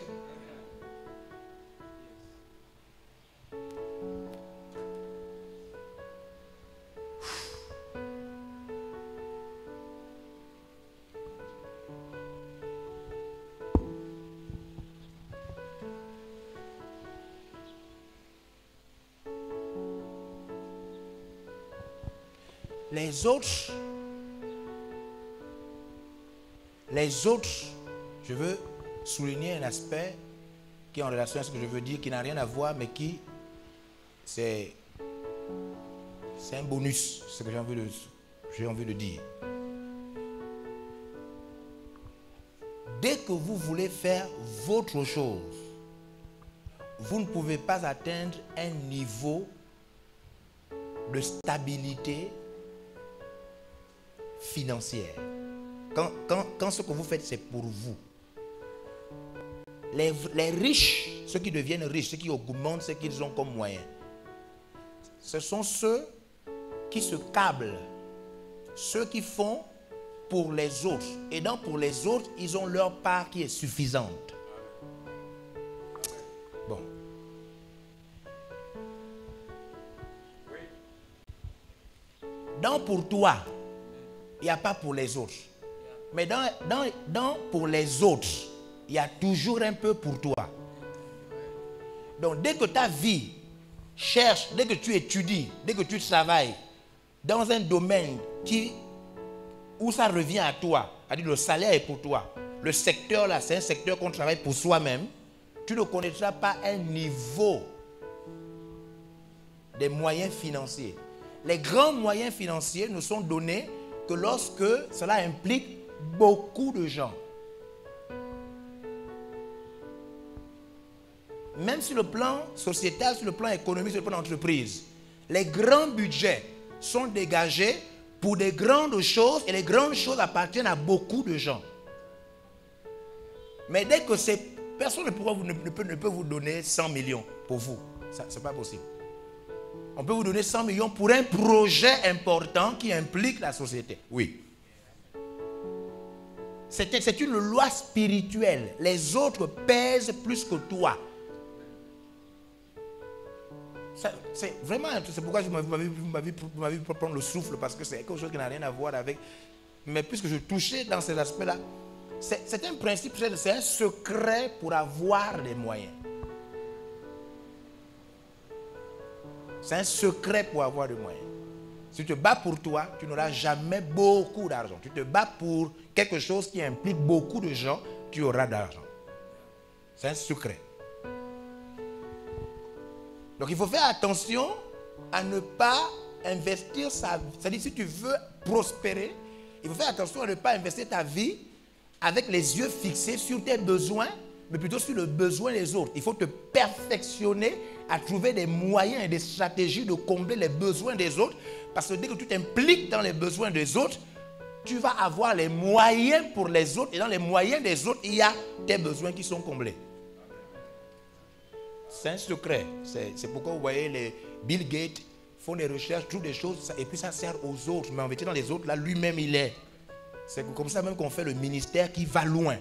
[SPEAKER 2] Les autres, je veux souligner un aspect qui est en relation à ce que je veux dire, qui n'a rien à voir, mais qui, c'est un bonus, ce que j'ai envie de dire. Dès que vous voulez faire votre chose, vous ne pouvez pas atteindre un niveau de stabilité financière. Quand ce que vous faites, c'est pour vous. Les riches, ceux qui deviennent riches, ceux qui augmentent ce qu'ils ont comme moyen, ce sont ceux qui se câblent, ceux qui font pour les autres. Et donc pour les autres, ils ont leur part qui est suffisante. Bon. Donc pour toi, il n'y a pas pour les autres. Mais pour les autres, il y a toujours un peu pour toi. Donc dès que ta vie cherche, dès que tu étudies, dès que tu travailles dans un domaine où ça revient à toi, c'est-à-dire le salaire est pour toi, le secteur là, c'est un secteur qu'on travaille pour soi-même, tu ne connaîtras pas un niveau des moyens financiers. Les grands moyens financiers ne sont donnés que lorsque cela implique beaucoup de gens. Même sur le plan sociétal, sur le plan économique, sur le plan d'entreprise, les grands budgets sont dégagés pour des grandes choses et les grandes choses appartiennent à beaucoup de gens. Mais dès que personne ne peut vous donner 100 millions pour vous, ce n'est pas possible. On peut vous donner 100 millions pour un projet important qui implique la société. Oui. C'est une loi spirituelle. Les autres pèsent plus que toi. C'est vraiment, c'est pourquoi vous m'avez prendre le souffle, parce que c'est quelque chose qui n'a rien à voir avec. Mais puisque je touchais dans ces aspects-là, c'est un principe, c'est un secret pour avoir les moyens. C'est un secret pour avoir des moyens. Si tu te bats pour toi, tu n'auras jamais beaucoup d'argent. Tu te bats pour quelque chose qui implique beaucoup de gens, tu auras d'argent. C'est un secret. Donc il faut faire attention à ne pas investir sa vie. C'est-à-dire si tu veux prospérer, il faut faire attention à ne pas investir ta vie avec les yeux fixés sur tes besoins, mais plutôt sur le besoin des autres. Il faut te perfectionner à trouver des moyens et des stratégies de combler les besoins des autres. Parce que dès que tu t'impliques dans les besoins des autres, tu vas avoir les moyens pour les autres. Et dans les moyens des autres, il y a tes besoins qui sont comblés. C'est un secret. C'est pourquoi vous voyez les Bill Gates font des recherches, trouvent des choses, et puis ça sert aux autres. Mais en vérité, dans les autres, là, lui-même, il est. C'est comme ça même qu'on fait le ministère qui va loin.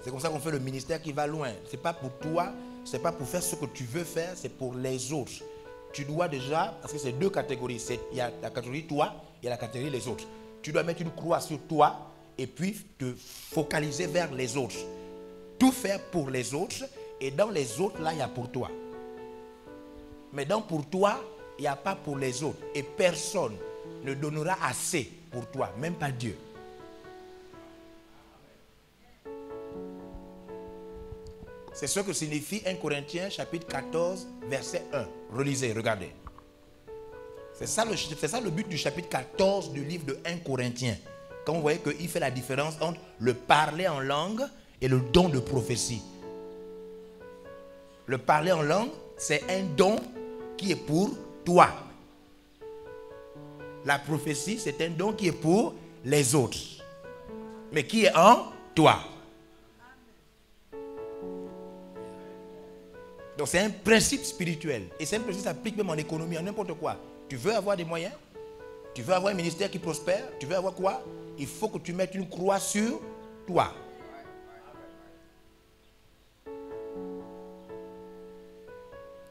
[SPEAKER 2] C'est comme ça qu'on fait le ministère qui va loin. Ce n'est pas pour toi, ce n'est pas pour faire ce que tu veux faire, c'est pour les autres. Tu dois déjà, parce que c'est deux catégories. Il y a la catégorie toi et la catégorie les autres. Tu dois mettre une croix sur toi et puis te focaliser vers les autres. Tout faire pour les autres, et dans les autres, là, il y a pour toi. Mais dans pour toi, il n'y a pas pour les autres. Et personne ne donnera assez pour toi, même pas Dieu. C'est ce que signifie 1 Corinthiens chapitre 14, verset 1. Relisez, regardez. C'est ça le but du chapitre 14 du livre de 1 Corinthiens. Quand vous voyez qu'il fait la différence entre le parler en langue et le don de prophétie. Le parler en langue, c'est un don qui est pour toi. La prophétie, c'est un don qui est pour les autres, mais qui est en toi. Donc c'est un principe spirituel. Et c'est un principe qui s'applique même en économie, en n'importe quoi. Tu veux avoir des moyens, tu veux avoir un ministère qui prospère, tu veux avoir quoi? Il faut que tu mettes une croix sur toi.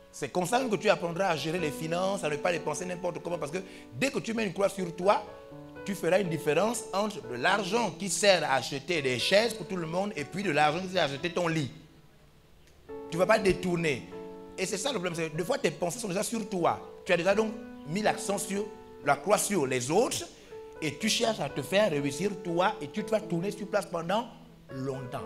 [SPEAKER 2] C'est comme ça que tu apprendras à gérer les finances, à ne pas les penser n'importe comment. Parce que dès que tu mets une croix sur toi, tu feras une différence entre de l'argent qui sert à acheter des chaises pour tout le monde et puis de l'argent qui sert à acheter ton lit. Tu ne vas pas détourner. Et c'est ça le problème. Des fois, tes pensées sont déjà sur toi. Tu as déjà donc mis l'accent sur la croix sur les autres et tu cherches à te faire réussir toi et tu vas tourner sur place pendant longtemps.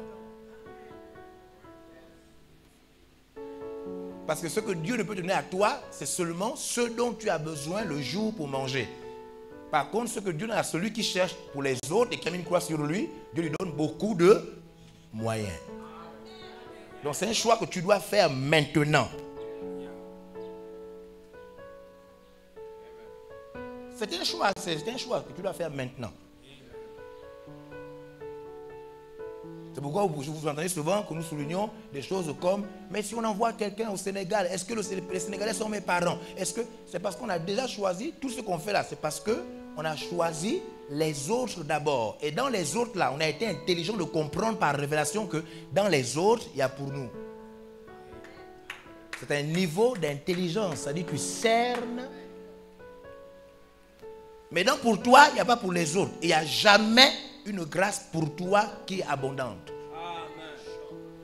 [SPEAKER 2] Parce que ce que Dieu ne peut te donner à toi, c'est seulement ce dont tu as besoin le jour pour manger. Par contre, ce que Dieu donne à celui qui cherche pour les autres et qui a mis une croix sur lui, Dieu lui donne beaucoup de moyens. Donc c'est un choix que tu dois faire maintenant. C'est un choix que tu dois faire maintenant. C'est pourquoi vous entendez souvent que nous soulignons des choses comme mais si on envoie quelqu'un au Sénégal, est-ce que les Sénégalais sont mes parents? Est-ce que c'est parce qu'on a déjà choisi tout ce qu'on fait là? C'est parce qu'on a choisi les autres d'abord. Et dans les autres là, on a été intelligent de comprendre par révélation que dans les autres, il y a pour nous. C'est un niveau d'intelligence, c'est-à-dire que tu cernes. Mais donc pour toi, il n'y a pas pour les autres. Il n'y a jamais une grâce pour toi qui est abondante.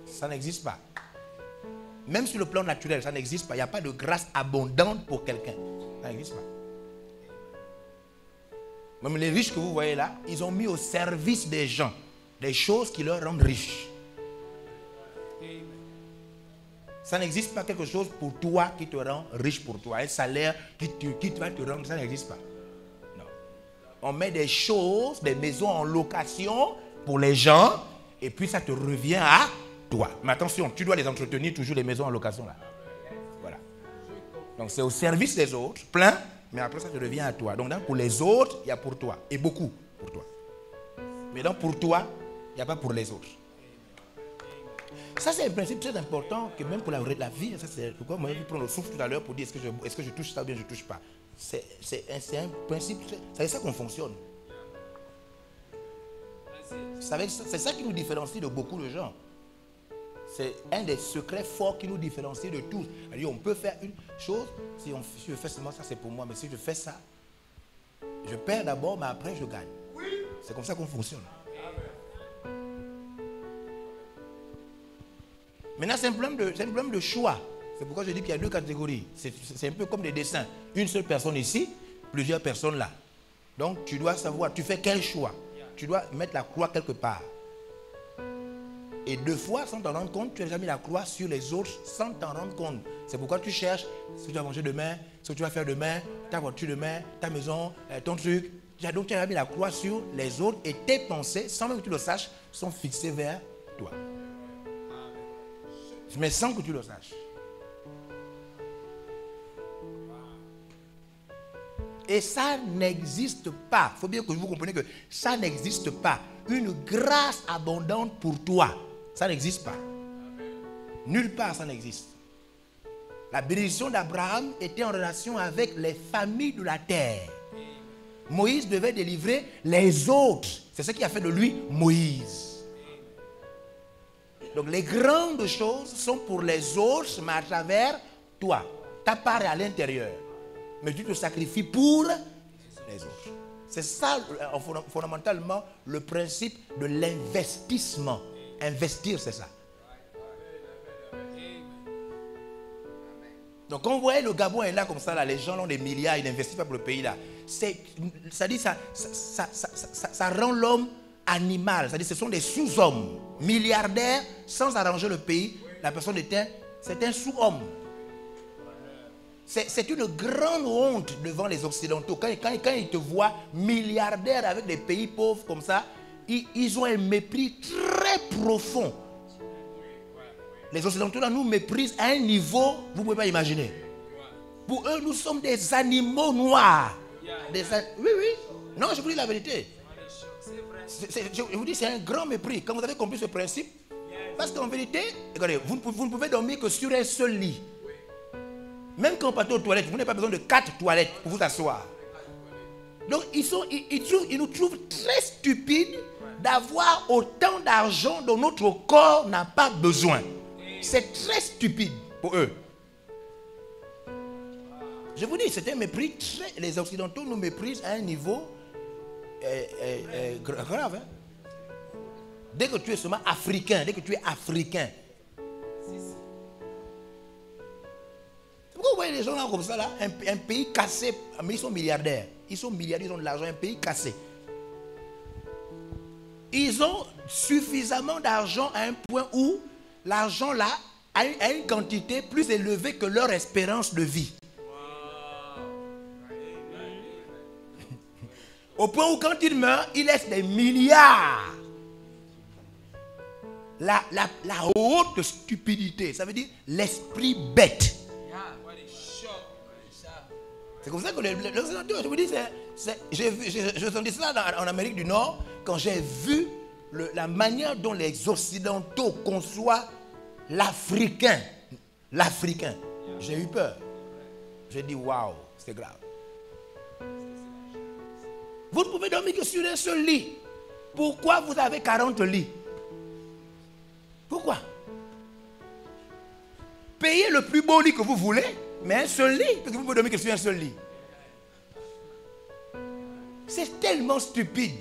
[SPEAKER 2] Ça n'existe pas. Même sur le plan naturel, ça n'existe pas. Il n'y a pas de grâce abondante pour quelqu'un. Ça n'existe pas. Même les riches que vous voyez là, ils ont mis au service des gens des choses qui leur rendent riches. Ça n'existe pas quelque chose pour toi qui te rend riche pour toi. Un salaire qui va te rendre, ça n'existe pas. On met des choses, des maisons en location pour les gens et puis ça te revient à toi. Mais attention, tu dois les entretenir toujours les maisons en location là. Voilà. Donc c'est au service des autres, plein, mais après ça te revient à toi. Donc pour les autres, il y a pour toi et beaucoup pour toi. Mais donc pour toi, il n'y a pas pour les autres. Ça c'est un principe très important que même pour la vie, ça c'est pourquoi moi je prends le souffle tout à l'heure pour dire est-ce que je touche ça ou bien je ne touche pas. C'est un principe, c'est ça qu'on fonctionne. C'est ça qui nous différencie de beaucoup de gens. C'est un des secrets forts qui nous différencie de tous. On peut faire une chose, si je fais seulement ça, c'est pour moi, mais si je fais ça, je perds d'abord, mais après je gagne. C'est comme ça qu'on fonctionne. Maintenant, c'est un problème de choix. C'est pourquoi je dis qu'il y a deux catégories. C'est un peu comme des dessins. Une seule personne ici, plusieurs personnes là. Donc tu dois savoir, tu fais quel choix. Tu dois mettre la croix quelque part. Et deux fois, sans t'en rendre compte, tu as déjà mis la croix sur les autres sans t'en rendre compte. C'est pourquoi tu cherches ce que tu vas manger demain, ce que tu vas faire demain, ta voiture demain, ta maison, ton truc. Donc tu as mis la croix sur les autres et tes pensées, sans même que tu le saches, sont fixées vers toi. Mais sans que tu le saches. Et ça n'existe pas. Il faut bien que vous compreniez que ça n'existe pas. Une grâce abondante pour toi, ça n'existe pas. Nulle part ça n'existe. La bénédiction d'Abraham était en relation avec les familles de la terre. Moïse devait délivrer les autres. C'est ce qui a fait de lui Moïse. Donc les grandes choses sont pour les autres, mais à travers toi. Ta part est à l'intérieur. Mais tu te sacrifies pour les autres. C'est ça, fondamentalement, le principe de l'investissement. Investir, c'est ça. Donc, quand vous voyez le Gabon est là comme ça, là, les gens ont des milliards, ils n'investissent pas pour le pays là. Ça rend l'homme animal. C'est-à-dire, ce sont des sous-hommes. Milliardaires, sans arranger le pays, la personne c'est un sous-homme. C'est une grande honte devant les Occidentaux. Quand ils te voient milliardaire avec des pays pauvres comme ça, ils ont un mépris très profond. Les Occidentaux là, nous méprisent à un niveau, vous ne pouvez pas imaginer. Pour eux, nous sommes des animaux noirs. Oui, oui. Non, je vous dis la vérité. Je vous dis, c'est un grand mépris. Quand vous avez compris ce principe, parce qu'en vérité, regardez, vous ne pouvez dormir que sur un seul lit. Même quand vous partez aux toilettes, vous n'avez pas besoin de 4 toilettes pour vous asseoir. Donc, ils nous trouvent très stupides d'avoir autant d'argent dont notre corps n'a pas besoin. C'est très stupide pour eux. Je vous dis, c'est un mépris très... Les Occidentaux nous méprisent à un niveau grave. Hein? Dès que tu es seulement africain, Pourquoi vous voyez les gens là comme ça, là, un pays cassé, mais ils sont milliardaires. Ils sont milliardaires, ils ont de l'argent, un pays cassé. Ils ont suffisamment d'argent à un point où l'argent là a une quantité plus élevée que leur espérance de vie. Au point où quand ils meurent, ils laissent des milliards. La haute stupidité, ça veut dire l'esprit bête. C'est comme ça que les Occidentaux, je vous dis, je senti ça en Amérique du Nord, quand j'ai vu la manière dont les Occidentaux conçoivent l'Africain. J'ai eu peur. J'ai dit, waouh, c'est grave. Vous ne pouvez dormir que sur un seul lit. Pourquoi vous avez 40 lits? Pourquoi? Payez le plus beau lit que vous voulez, mais un seul lit, parce que vous ne pouvez dormir que sur un seul lit. C'est tellement stupide.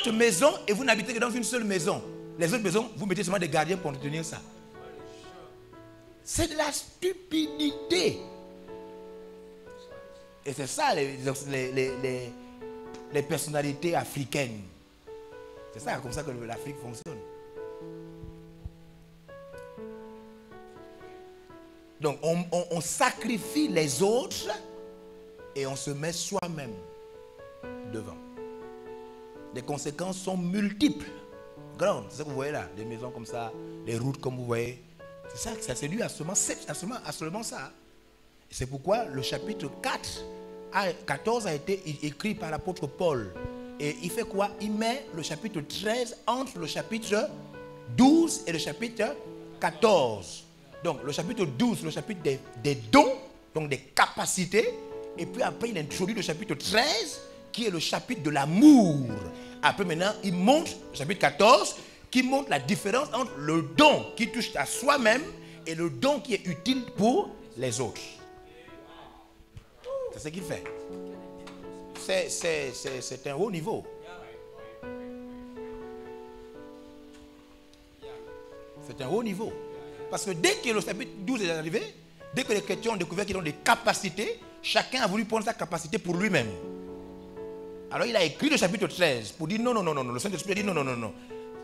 [SPEAKER 2] 30 maisons et vous n'habitez que dans une seule maison. Les autres maisons, vous mettez seulement des gardiens pour tenir ça. C'est de la stupidité. Et c'est ça les personnalités africaines. C'est ça, comme ça que l'Afrique fonctionne. Donc on sacrifie les autres et on se met soi-même devant. Les conséquences sont multiples, grandes. C'est ça que vous voyez là, des maisons comme ça, les routes comme vous voyez. C'est ça, c'est dû à seulement ça. C'est pourquoi le chapitre 14 a été écrit par l'apôtre Paul. Et il fait quoi? Il met le chapitre 13 entre le chapitre 12 et le chapitre 14. Donc le chapitre 12, le chapitre des dons, donc des capacités. Et puis après il introduit le chapitre 13 qui est le chapitre de l'amour. Après maintenant il montre le chapitre 14 qui montre la différence entre le don qui touche à soi-même et le don qui est utile pour les autres. C'est ce qu'il fait. C'est un haut niveau. C'est un haut niveau. Parce que dès que le chapitre 12 est arrivé, dès que les chrétiens ont découvert qu'ils ont des capacités, chacun a voulu prendre sa capacité pour lui-même. Alors il a écrit le chapitre 13 pour dire non. Le Saint-Esprit a dit non.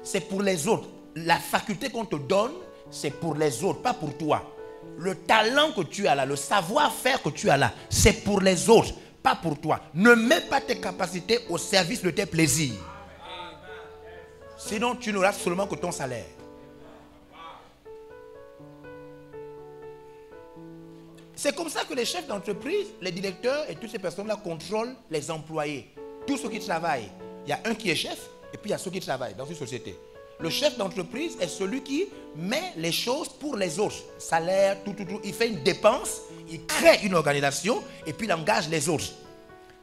[SPEAKER 2] C'est pour les autres. La faculté qu'on te donne, c'est pour les autres, pas pour toi. Le talent que tu as là, le savoir-faire que tu as là, c'est pour les autres, pas pour toi. Ne mets pas tes capacités au service de tes plaisirs. Sinon, tu n'auras seulement que ton salaire. C'est comme ça que les chefs d'entreprise, les directeurs et toutes ces personnes-là contrôlent les employés. Tous ceux qui travaillent. Il y a un qui est chef et puis il y a ceux qui travaillent dans une société. Le chef d'entreprise est celui qui met les choses pour les autres. Salaire, tout. Il fait une dépense, il crée une organisation et puis il engage les autres.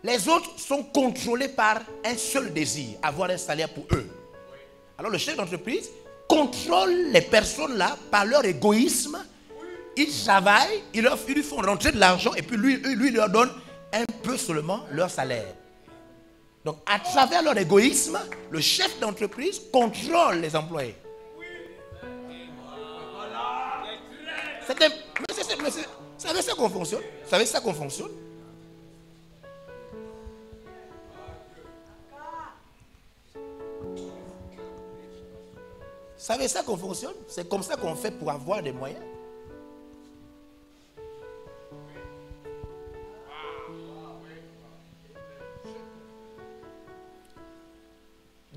[SPEAKER 2] Les autres sont contrôlés par un seul désir, avoir un salaire pour eux. Alors le chef d'entreprise contrôle les personnes là par leur égoïsme. Ils travaillent, ils lui font rentrer de l'argent et puis lui leur donne un peu seulement leur salaire. Donc à travers leur égoïsme, le chef d'entreprise contrôle les employés. Vous savez ça qu'on fonctionne? Vous savez ça qu'on fonctionne? Vous savez ça qu'on fonctionne? C'est comme ça qu'on fait pour avoir des moyens.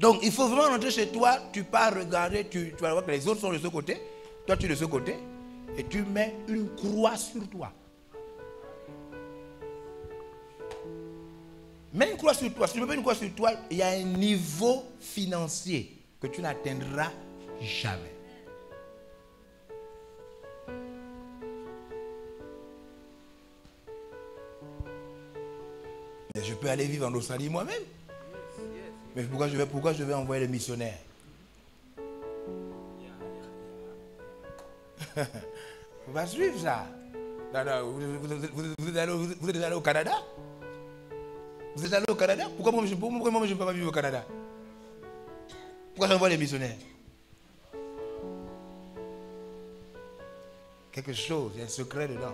[SPEAKER 2] Donc, il faut vraiment rentrer chez toi, tu pars regarder, tu vas voir que les autres sont de ce côté, toi tu es de ce côté, et tu mets une croix sur toi. Mets une croix sur toi. Si tu ne mets pas une croix sur toi, il y a un niveau financier que tu n'atteindras jamais. Mais je peux aller vivre en Australie moi-même. Mais pourquoi je vais envoyer les missionnaires? On va suivre ça. Non, non, vous êtes allé au Canada? Vous êtes allé au Canada? Pourquoi moi je ne peux pas vivre au Canada? Pourquoi j'envoie les missionnaires? Quelque chose, il y a un secret dedans.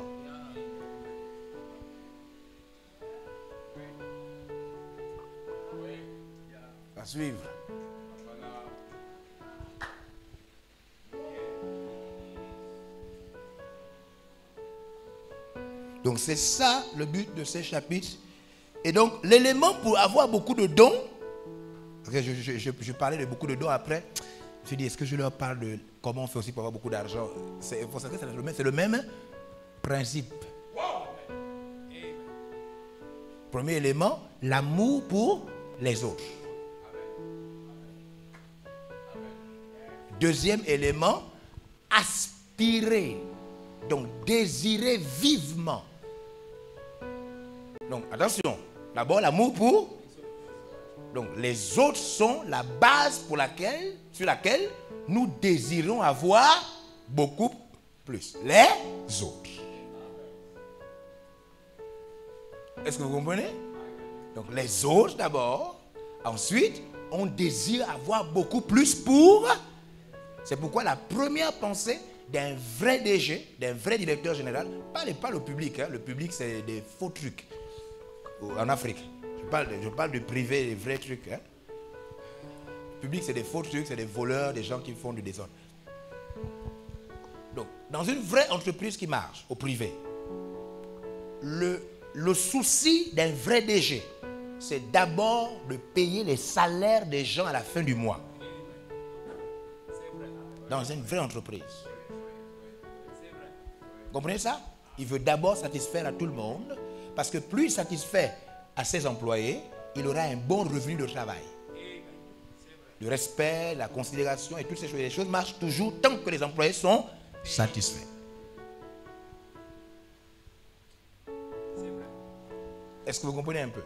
[SPEAKER 2] À suivre. Donc c'est ça le but de ces chapitres. Et donc l'élément pour avoir beaucoup de dons, je parlais de beaucoup de dons après, je me suis dit, est-ce que je leur parle de comment on fait aussi pour avoir beaucoup d'argent? C'est le même principe. Premier élément, l'amour pour les autres. Deuxième élément, aspirer, donc désirer vivement. Donc attention, d'abord l'amour pour. Donc les autres sont la base sur laquelle nous désirons avoir beaucoup plus. Les autres. Est-ce que vous comprenez? Donc les autres d'abord. Ensuite, on désire avoir beaucoup plus pour. C'est pourquoi la première pensée d'un vrai DG, d'un vrai directeur général, pas le public, hein, le public c'est des faux trucs en Afrique. Je parle du privé, des vrais trucs. Hein. Le public c'est des faux trucs, c'est des voleurs, des gens qui font du désordre. Donc, dans une vraie entreprise qui marche, au privé, le souci d'un vrai DG, c'est d'abord de payer les salaires des gens à la fin du mois. Dans une vraie entreprise. Vous comprenez ça? Il veut d'abord satisfaire à tout le monde, parce que plus il satisfait à ses employés, il aura un bon revenu de travail. Le respect, la considération et toutes ces choses. Les choses marchent toujours tant que les employés sont satisfaits. Est-ce que vous comprenez un peu?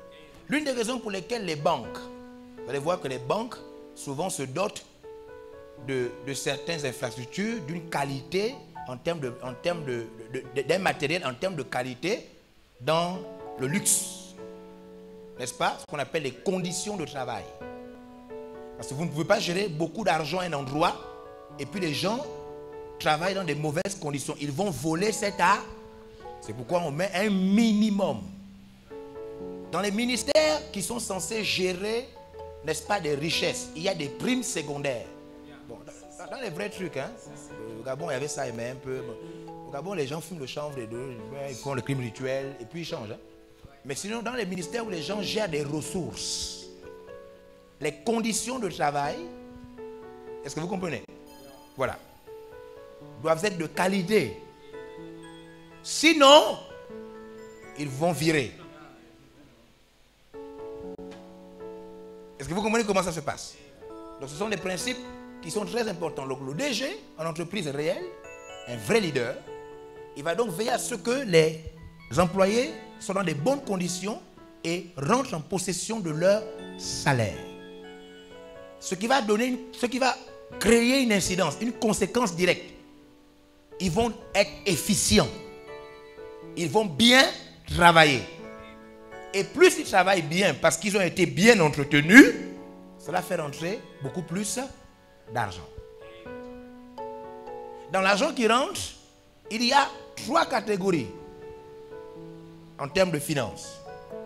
[SPEAKER 2] L'une des raisons pour lesquelles les banques, vous allez voir que les banques souvent se dotent de certaines infrastructures d'une qualité d'un matériel en termes de qualité dans le luxe. N'est-ce pas? Ce qu'on appelle les conditions de travail. Parce que vous ne pouvez pas gérer beaucoup d'argent à un endroit et puis les gens travaillent dans des mauvaises conditions. Ils vont voler cet art. C'est pourquoi on met un minimum. Dans les ministères qui sont censés gérer, n'est-ce pas, des richesses, il y a des primes secondaires. Bon, dans les vrais trucs, hein. Au Gabon, il y avait ça, mais un peu. Au Gabon, les gens fument le chanvre, ils font le crime rituel, et puis ils changent. Hein. Mais sinon, dans les ministères où les gens gèrent des ressources, les conditions de travail, est-ce que vous comprenez? Voilà. Doivent être de qualité. Sinon, ils vont virer. Est-ce que vous comprenez comment ça se passe? Donc ce sont des principes qui sont très importants. Donc le DG, en entreprise réelle, un vrai leader, il va donc veiller à ce que les employés soient dans de bonnes conditions et rentrent en possession de leur salaire. Ce qui va créer une incidence, une conséquence directe. Ils vont être efficients. Ils vont bien travailler. Et plus ils travaillent bien parce qu'ils ont été bien entretenus, cela fait rentrer beaucoup plus d'argent. Dans l'argent qui rentre, il y a 3 catégories en termes de finances.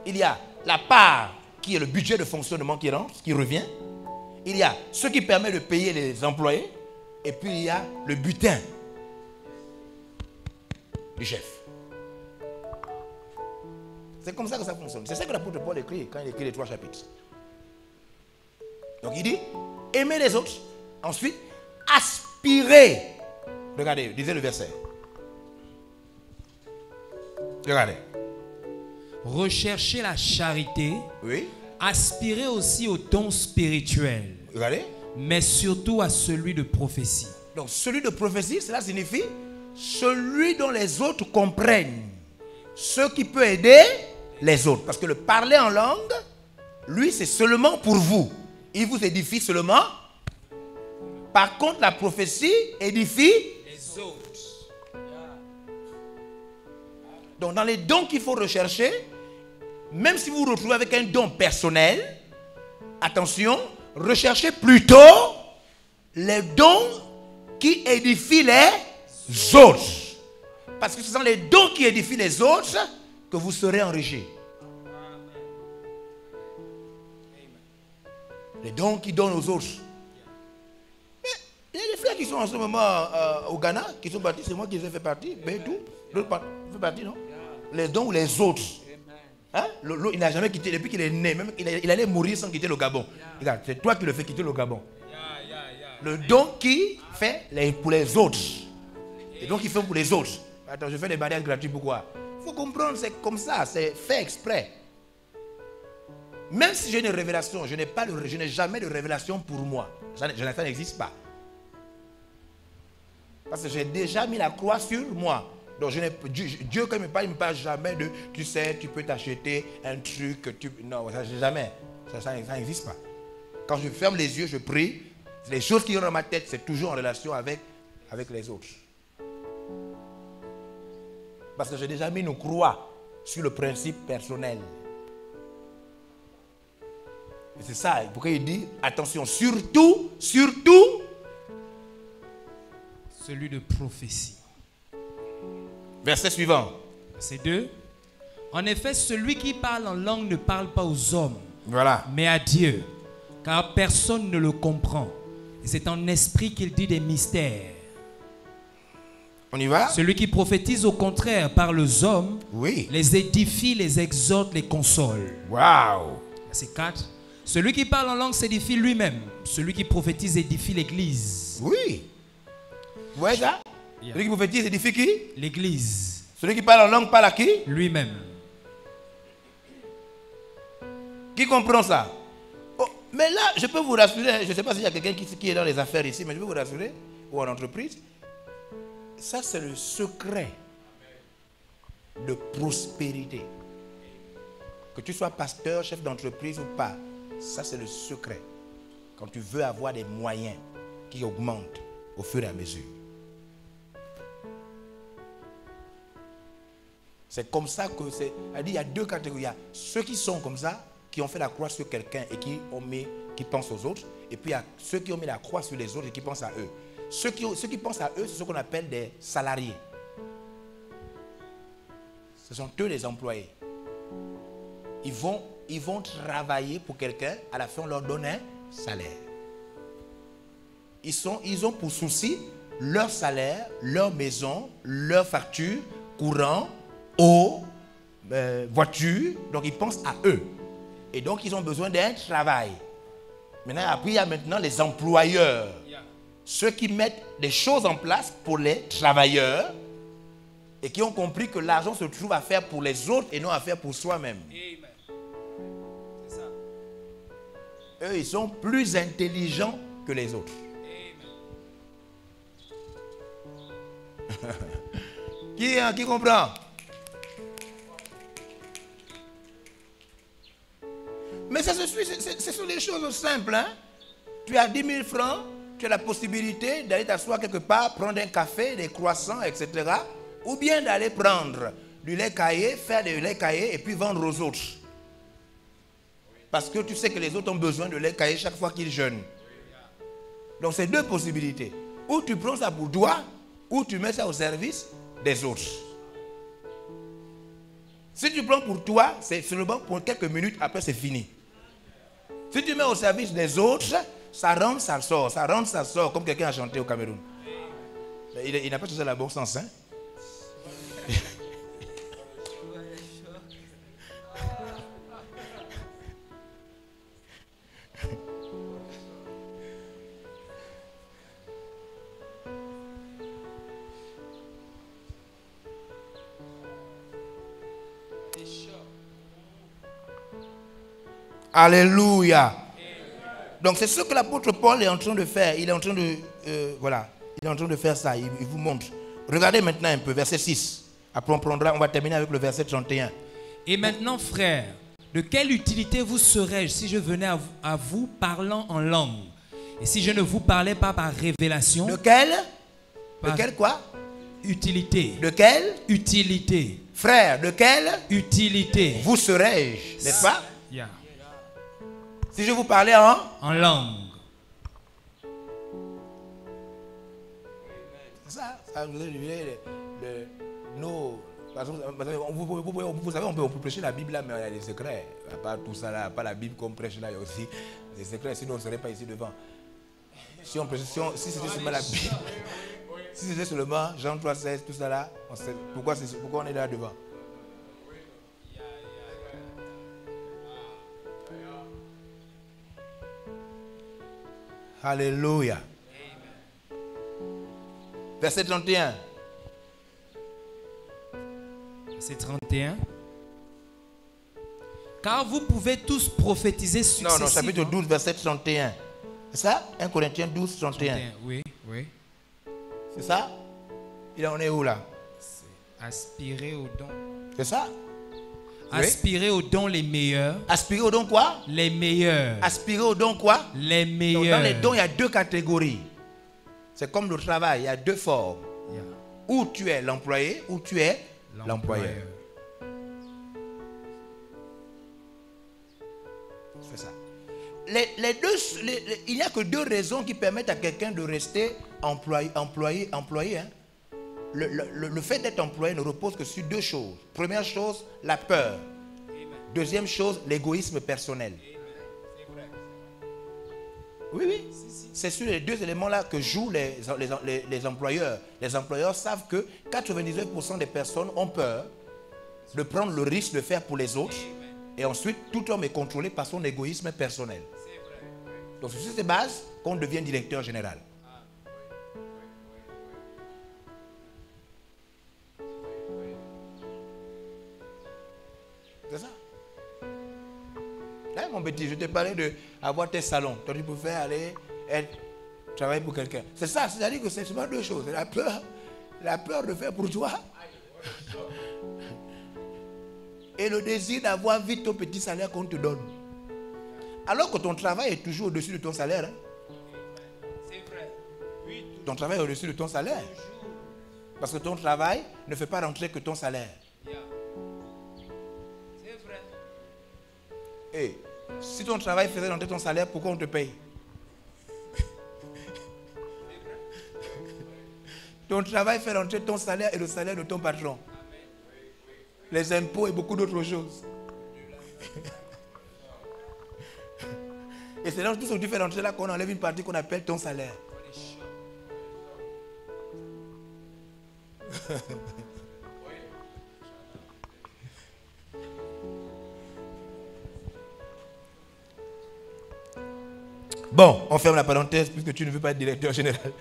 [SPEAKER 2] Il y a la part qui est le budget de fonctionnement qui rentre, qui revient. Il y a ce qui permet de payer les employés. Et puis il y a le butin du chef. C'est comme ça que ça fonctionne. C'est ça que l'apôtre Paul écrit quand il écrit les 3 chapitres. Donc il dit, aimer les autres. Ensuite, aspirer. Regardez, lisez le verset. Regardez.
[SPEAKER 1] Rechercher la charité.
[SPEAKER 2] Oui.
[SPEAKER 1] Aspirer aussi au don spirituel.
[SPEAKER 2] Regardez.
[SPEAKER 1] Mais surtout à celui de prophétie.
[SPEAKER 2] Donc celui de prophétie, cela signifie celui dont les autres comprennent. Ce qui peut aider les autres. Parce que le parler en langue, lui, c'est seulement pour vous. Il vous édifie seulement. Par contre, la prophétie édifie
[SPEAKER 1] Les autres.
[SPEAKER 2] Donc dans les dons qu'il faut rechercher, même si vous vous retrouvez avec un don personnel, attention, recherchez plutôt les dons qui édifient les autres. Parce que ce sont les dons qui édifient les autres que vous serez enrichis. Les dons qui donnent aux autres. Mais il y a des frères qui sont en ce moment au Ghana, qui sont partis, c'est moi qui les ai fait partie, mais tout, l'autre fait partie, non? Les dons ou les autres. Hein? Il n'a jamais quitté, depuis qu'il est né, même il allait mourir sans quitter le Gabon. Regarde, c'est toi qui le fais quitter le Gabon. Le don qui fait pour les autres. Et donc il fait pour les autres. Attends, je fais des mariages gratuits, pourquoi? Il faut comprendre, c'est comme ça, c'est fait exprès. Même si j'ai une révélation, je n'ai jamais de révélation pour moi. Ça n'existe pas. Parce que j'ai déjà mis la croix sur moi. Donc Dieu quand il me parle jamais de, tu sais, tu peux t'acheter un truc, non, ça jamais. Ça n'existe pas. Quand je ferme les yeux, je prie, les choses qui ont dans ma tête, c'est toujours en relation avec les autres. Parce que j'ai déjà mis une croix sur le principe personnel. Et c'est ça, pourquoi il dit, attention, surtout,
[SPEAKER 1] celui de prophétie.
[SPEAKER 2] Verset suivant.
[SPEAKER 1] Verset 2. En effet, celui qui parle en langue ne parle pas aux hommes,
[SPEAKER 2] voilà,
[SPEAKER 1] mais à Dieu, car personne ne le comprend. Et c'est en esprit qu'il dit des mystères.
[SPEAKER 2] On y va?
[SPEAKER 1] Celui qui prophétise au contraire parle aux hommes,
[SPEAKER 2] oui,
[SPEAKER 1] les édifie, les exhorte, les console.
[SPEAKER 2] Waouh!
[SPEAKER 1] Verset 4. Celui qui parle en langue s'édifie lui-même. Celui qui prophétise édifie l'église.
[SPEAKER 2] Oui. Vous voyez ça?
[SPEAKER 1] Yeah.
[SPEAKER 2] Celui qui prophétise édifie qui?
[SPEAKER 1] L'église.
[SPEAKER 2] Celui qui parle en langue parle à qui?
[SPEAKER 1] Lui-même.
[SPEAKER 2] Qui comprend ça? Oh, mais là, je peux vous rassurer, je ne sais pas s'il y a quelqu'un qui est dans les affaires ici, mais je peux vous rassurer, ou en entreprise, ça c'est le secret de prospérité. Que tu sois pasteur, chef d'entreprise ou pas, ça c'est le secret. Quand tu veux avoir des moyens qui augmentent au fur et à mesure. C'est comme ça que c'est. Il y a deux catégories. Il y a ceux qui sont comme ça, qui ont fait la croix sur quelqu'un et qui pensent aux autres. Et puis il y a ceux qui ont mis la croix sur les autres et qui pensent à eux. Ceux qui pensent à eux, c'est ce qu'on appelle des salariés. Ce sont eux les employés. Ils vont travailler pour quelqu'un, à la fin on leur donne un salaire. Ils ont pour souci leur salaire, leur maison, leur facture, courant, eau, voiture. Donc ils pensent à eux. Et donc ils ont besoin d'un travail. Maintenant, après il y a maintenant les employeurs. Ceux qui mettent des choses en place pour les travailleurs et qui ont compris que l'argent se trouve à faire pour les autres et non à faire pour soi-même.
[SPEAKER 1] C'est ça.
[SPEAKER 2] Eux, ils sont plus intelligents que les autres. Qui comprend? Mais ça se suit, ce sont des choses simples. Hein? Tu as 10 000 francs, tu as la possibilité d'aller t'asseoir quelque part, prendre un café, des croissants, etc. Ou bien d'aller prendre du lait caillé, faire du lait caillé et puis vendre aux autres. Parce que tu sais que les autres ont besoin de lait caillé chaque fois qu'ils jeûnent. Donc c'est deux possibilités. Ou tu prends ça pour toi, ou tu mets ça au service des autres. Si tu prends pour toi, c'est seulement pour quelques minutes, après c'est fini. Si tu mets au service des autres, ça rentre, ça sort. Ça rentre, ça sort, comme quelqu'un a chanté au Cameroun. Il n'a pas choisi la bon sens, hein? Alléluia. Donc c'est ce que l'apôtre Paul est en train de faire. Il est en train de, voilà, il est en train de faire ça. Il vous montre. Regardez maintenant un peu, verset 6. Après on va terminer avec le verset 31.
[SPEAKER 1] Et maintenant, frères, de quelle utilité vous serais-je si je venais à vous parlant en langue? Et si je ne vous parlais pas par révélation?
[SPEAKER 2] De quelle? De quelle quoi?
[SPEAKER 1] Utilité.
[SPEAKER 2] De quelle?
[SPEAKER 1] Utilité.
[SPEAKER 2] Frère, de quelle?
[SPEAKER 1] Utilité.
[SPEAKER 2] Vous serais-je, n'est-ce pas?
[SPEAKER 1] Yeah.
[SPEAKER 2] Si je vous parlais
[SPEAKER 1] en langue.
[SPEAKER 2] Ça vous savez, on peut prêcher la Bible là, mais il y a des secrets. Pas tout ça là, pas la Bible qu'on prêche là, il y a aussi des secrets, sinon on ne serait pas ici devant. Si c'était seulement la Bible, si c'était seulement Jean 3,16, tout ça là, pourquoi on est là devant? Alléluia. Verset 31.
[SPEAKER 1] Verset 31. Car vous pouvez tous prophétiser successivement.
[SPEAKER 2] Non, chapitre 12, verset 31. C'est ça? 1 Corinthiens 12, 31.
[SPEAKER 1] Oui, oui.
[SPEAKER 2] C'est ça? On est où là?
[SPEAKER 1] Aspirer aux dons.
[SPEAKER 2] C'est ça?
[SPEAKER 1] Aspirer aux dons les meilleurs.
[SPEAKER 2] Aspirer aux dons quoi?
[SPEAKER 1] Les meilleurs.
[SPEAKER 2] Aspirer aux dons quoi?
[SPEAKER 1] Les meilleurs.
[SPEAKER 2] Donc, dans les dons, il y a deux catégories. C'est comme le travail, il y a deux formes. Yeah. Ou tu es l'employé, ou tu es l'employeur. C'est ça. Il n'y a que deux raisons qui permettent à quelqu'un de rester employé. Hein. Le fait d'être employé ne repose que sur deux choses. Première chose, la peur. Deuxième chose, l'égoïsme personnel. Oui. C'est sur les deux éléments-là que jouent les employeurs. Les employeurs savent que 99% des personnes ont peur de prendre le risque de faire pour les autres. Et ensuite, tout homme est contrôlé par son égoïsme personnel. Donc, c'est sur ces bases qu'on devient directeur général. C'est ça. Là, mon petit, je te parlais d'avoir tes salons. Toi, tu peux aller travailler pour quelqu'un. C'est ça, c'est-à-dire que c'est seulement deux choses. La peur de faire pour toi. Et le désir d'avoir vite ton petit salaire qu'on te donne. Alors que ton travail est toujours au-dessus de ton salaire. Hein? C'est vrai. Oui, ton travail est au-dessus de ton salaire. Parce que ton travail ne fait pas rentrer que ton salaire. C'est vrai. Et si ton travail faisait rentrer ton salaire, pourquoi on te paye? Ton travail fait rentrer ton salaire et le salaire de ton patron. Les impôts et beaucoup d'autres choses. Et c'est dans tout ce que tu fais rentrer là qu'on enlève une partie qu'on appelle ton salaire. Bon, on ferme la parenthèse puisque tu ne veux pas être directeur général.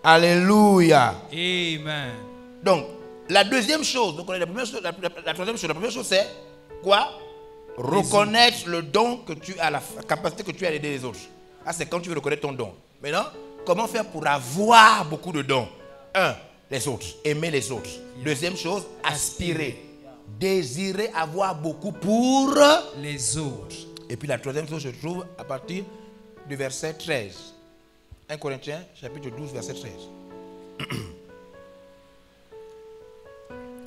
[SPEAKER 2] Alléluia.
[SPEAKER 1] Amen.
[SPEAKER 2] Donc, la deuxième chose, donc la première chose c'est quoi? Reconnaître le don que tu as, la capacité que tu as d'aider les autres. Ah, c'est quand tu veux reconnaître ton don. Maintenant, comment faire pour avoir beaucoup de dons? Un, les autres, aimer les autres. Deuxième chose, aspirer. Désirer avoir beaucoup pour
[SPEAKER 1] les autres. Et
[SPEAKER 2] puis la troisième chose, je trouve à partir du verset 13. 1 Corinthiens, chapitre 12, verset 13.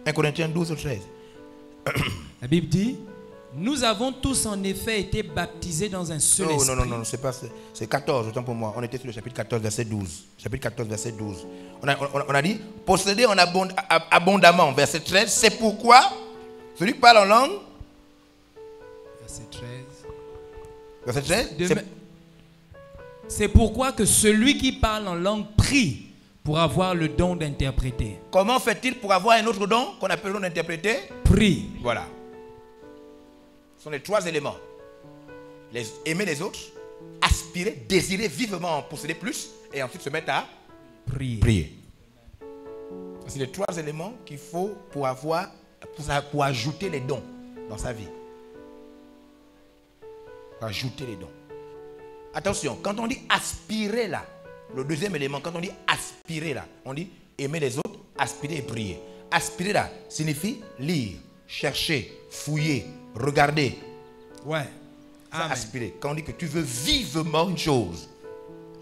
[SPEAKER 2] 1 Corinthiens 12, 13.
[SPEAKER 1] La Bible dit, nous avons tous en effet été baptisés dans un seul esprit.
[SPEAKER 2] Non, c'est pas, c'est 14, autant pour moi. On était sur le chapitre 14, verset 12. Chapitre 14, verset 12. On a dit, posséder en abondamment, verset 13. C'est pourquoi, celui qui parle en langue.
[SPEAKER 1] Verset 13.
[SPEAKER 2] Verset 13.
[SPEAKER 1] C'est pourquoi que celui qui parle en langue prie pour avoir le don d'interpréter.
[SPEAKER 2] Comment fait-il pour avoir un autre don qu'on appelle le don d'interpréter?
[SPEAKER 1] Prie.
[SPEAKER 2] Voilà. Ce sont les trois éléments. Aimer les autres, aspirer, désirer vivement en posséder plus et ensuite se mettre à
[SPEAKER 1] Prier.
[SPEAKER 2] Prier. C'est les 3 éléments qu'il faut pour ajouter les dons dans sa vie. Pour ajouter les dons. Attention, quand on dit aspirer là, le deuxième élément, quand on dit aspirer là, on dit aimer les autres, aspirer et prier. Aspirer là signifie lire, chercher, fouiller, regarder.
[SPEAKER 1] Ouais.
[SPEAKER 2] Ça, aspirer. Quand on dit que tu veux vivement une chose,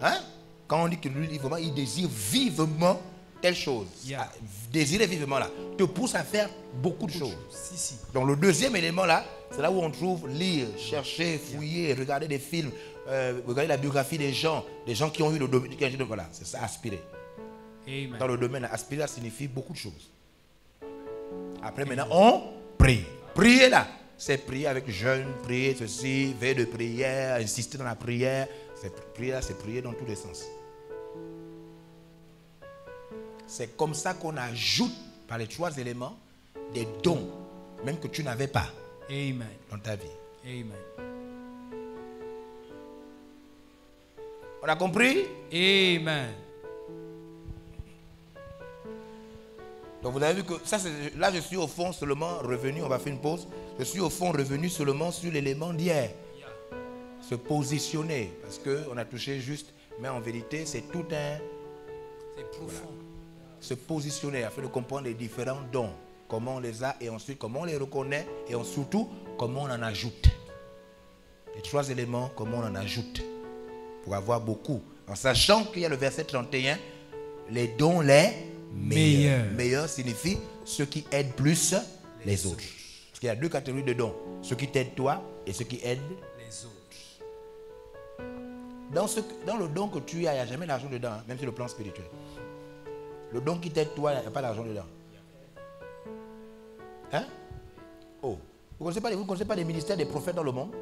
[SPEAKER 2] hein? Quand on dit que lui, vivement, il désire vivement telle chose.
[SPEAKER 1] Yeah.
[SPEAKER 2] Désirer vivement là te pousse à faire beaucoup de choses.
[SPEAKER 1] Si.
[SPEAKER 2] Donc le deuxième élément là, c'est là où on trouve lire, chercher, fouiller, regarder des films, regarder la biographie des gens qui ont eu le domaine. Voilà, c'est ça, aspirer.
[SPEAKER 1] Amen.
[SPEAKER 2] Dans le domaine, aspirer signifie beaucoup de choses. Après, maintenant, on prie. Prier là, c'est prier avec jeûne, prier ceci, veille de prière, insister dans la prière. Prier là, c'est prier dans tous les sens. C'est comme ça qu'on ajoute par les 3 éléments des dons, même que tu n'avais pas.
[SPEAKER 1] Amen.
[SPEAKER 2] Dans ta vie.
[SPEAKER 1] Amen.
[SPEAKER 2] On a compris?
[SPEAKER 1] Amen.
[SPEAKER 2] Donc vous avez vu que ça, là je suis au fond seulement revenu, on va faire une pause. Je suis au fond revenu seulement sur l'élément d'hier. Se positionner, parce qu'on a touché juste, mais en vérité c'est tout un...
[SPEAKER 1] C'est profond.
[SPEAKER 2] Voilà. Se positionner afin de comprendre les différents dons, comment on les a et ensuite comment on les reconnaît et surtout comment on en ajoute. Les 3 éléments, comment on en ajoute pour avoir beaucoup. En sachant qu'il y a le verset 31, les dons les meilleurs. Meilleurs signifie ceux qui aident plus les autres. Parce qu'il y a 2 catégories de dons. Ceux qui t'aident toi et ceux qui aident
[SPEAKER 1] les autres.
[SPEAKER 2] Dans le don que tu as, il n'y a jamais d'argent dedans, hein, même sur le plan spirituel. Le don qui t'aide toi, il n'y a pas d'argent dedans. Hein? Oh. Vous ne connaissez pas des ministères des prophètes dans le monde?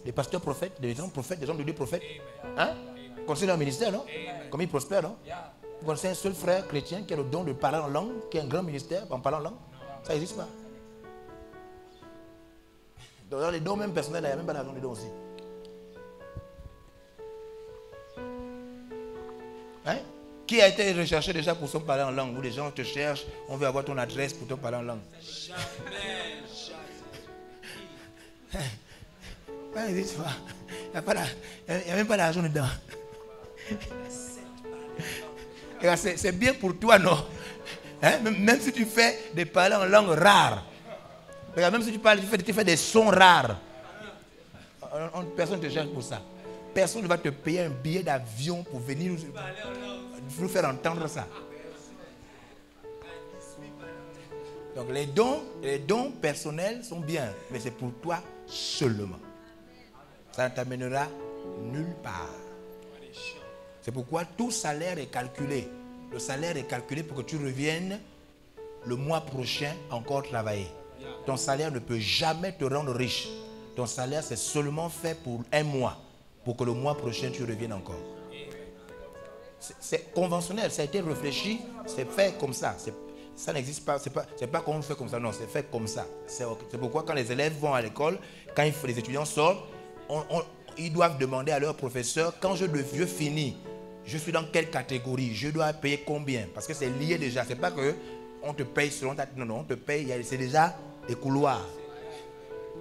[SPEAKER 2] Des pasteurs prophètes, des gens prophètes, des hommes de Dieu prophètes? Hein? Vous connaissez leur ministère, non? Comme ils prospèrent, non? Vous connaissez un seul frère chrétien qui a le don de parler en langue, qui a un grand ministère en parlant en langue? Ça n'existe pas. Dans les dons même personnels, il n'y a même pas d'argent dedans aussi. Hein? Qui a été recherché déjà pour son parler en langue? Où les gens te cherchent, on veut avoir ton adresse pour te parler en langue. Jamais. Il n'y a même pas d'argent dedans. C'est bien pour toi, non? Hein? Même si tu fais des parler en langue rares. Même si tu fais des sons rares. Personne ne te cherche pour ça. Personne ne va te payer un billet d'avion pour venir nous faire entendre ça. Donc les dons personnels sont bien, mais c'est pour toi seulement. Ça ne t'amènera nulle part. C'est pourquoi tout salaire est calculé. Le salaire est calculé pour que tu reviennes le mois prochain encore travailler. Ton salaire ne peut jamais te rendre riche. Ton salaire, c'est seulement fait pour un mois, pour que le mois prochain, tu reviennes encore. C'est conventionnel, ça a été réfléchi, c'est fait comme ça. Ça n'existe pas, c'est pas qu'on fait comme ça, non, c'est fait comme ça. C'est pourquoi quand les élèves vont à l'école, quand les étudiants sortent, ils doivent demander à leur professeur, quand je finis, je suis dans quelle catégorie, je dois payer combien, parce que c'est lié déjà, c'est pas que on te paye selon ta... Non, on te paye, c'est déjà des couloirs.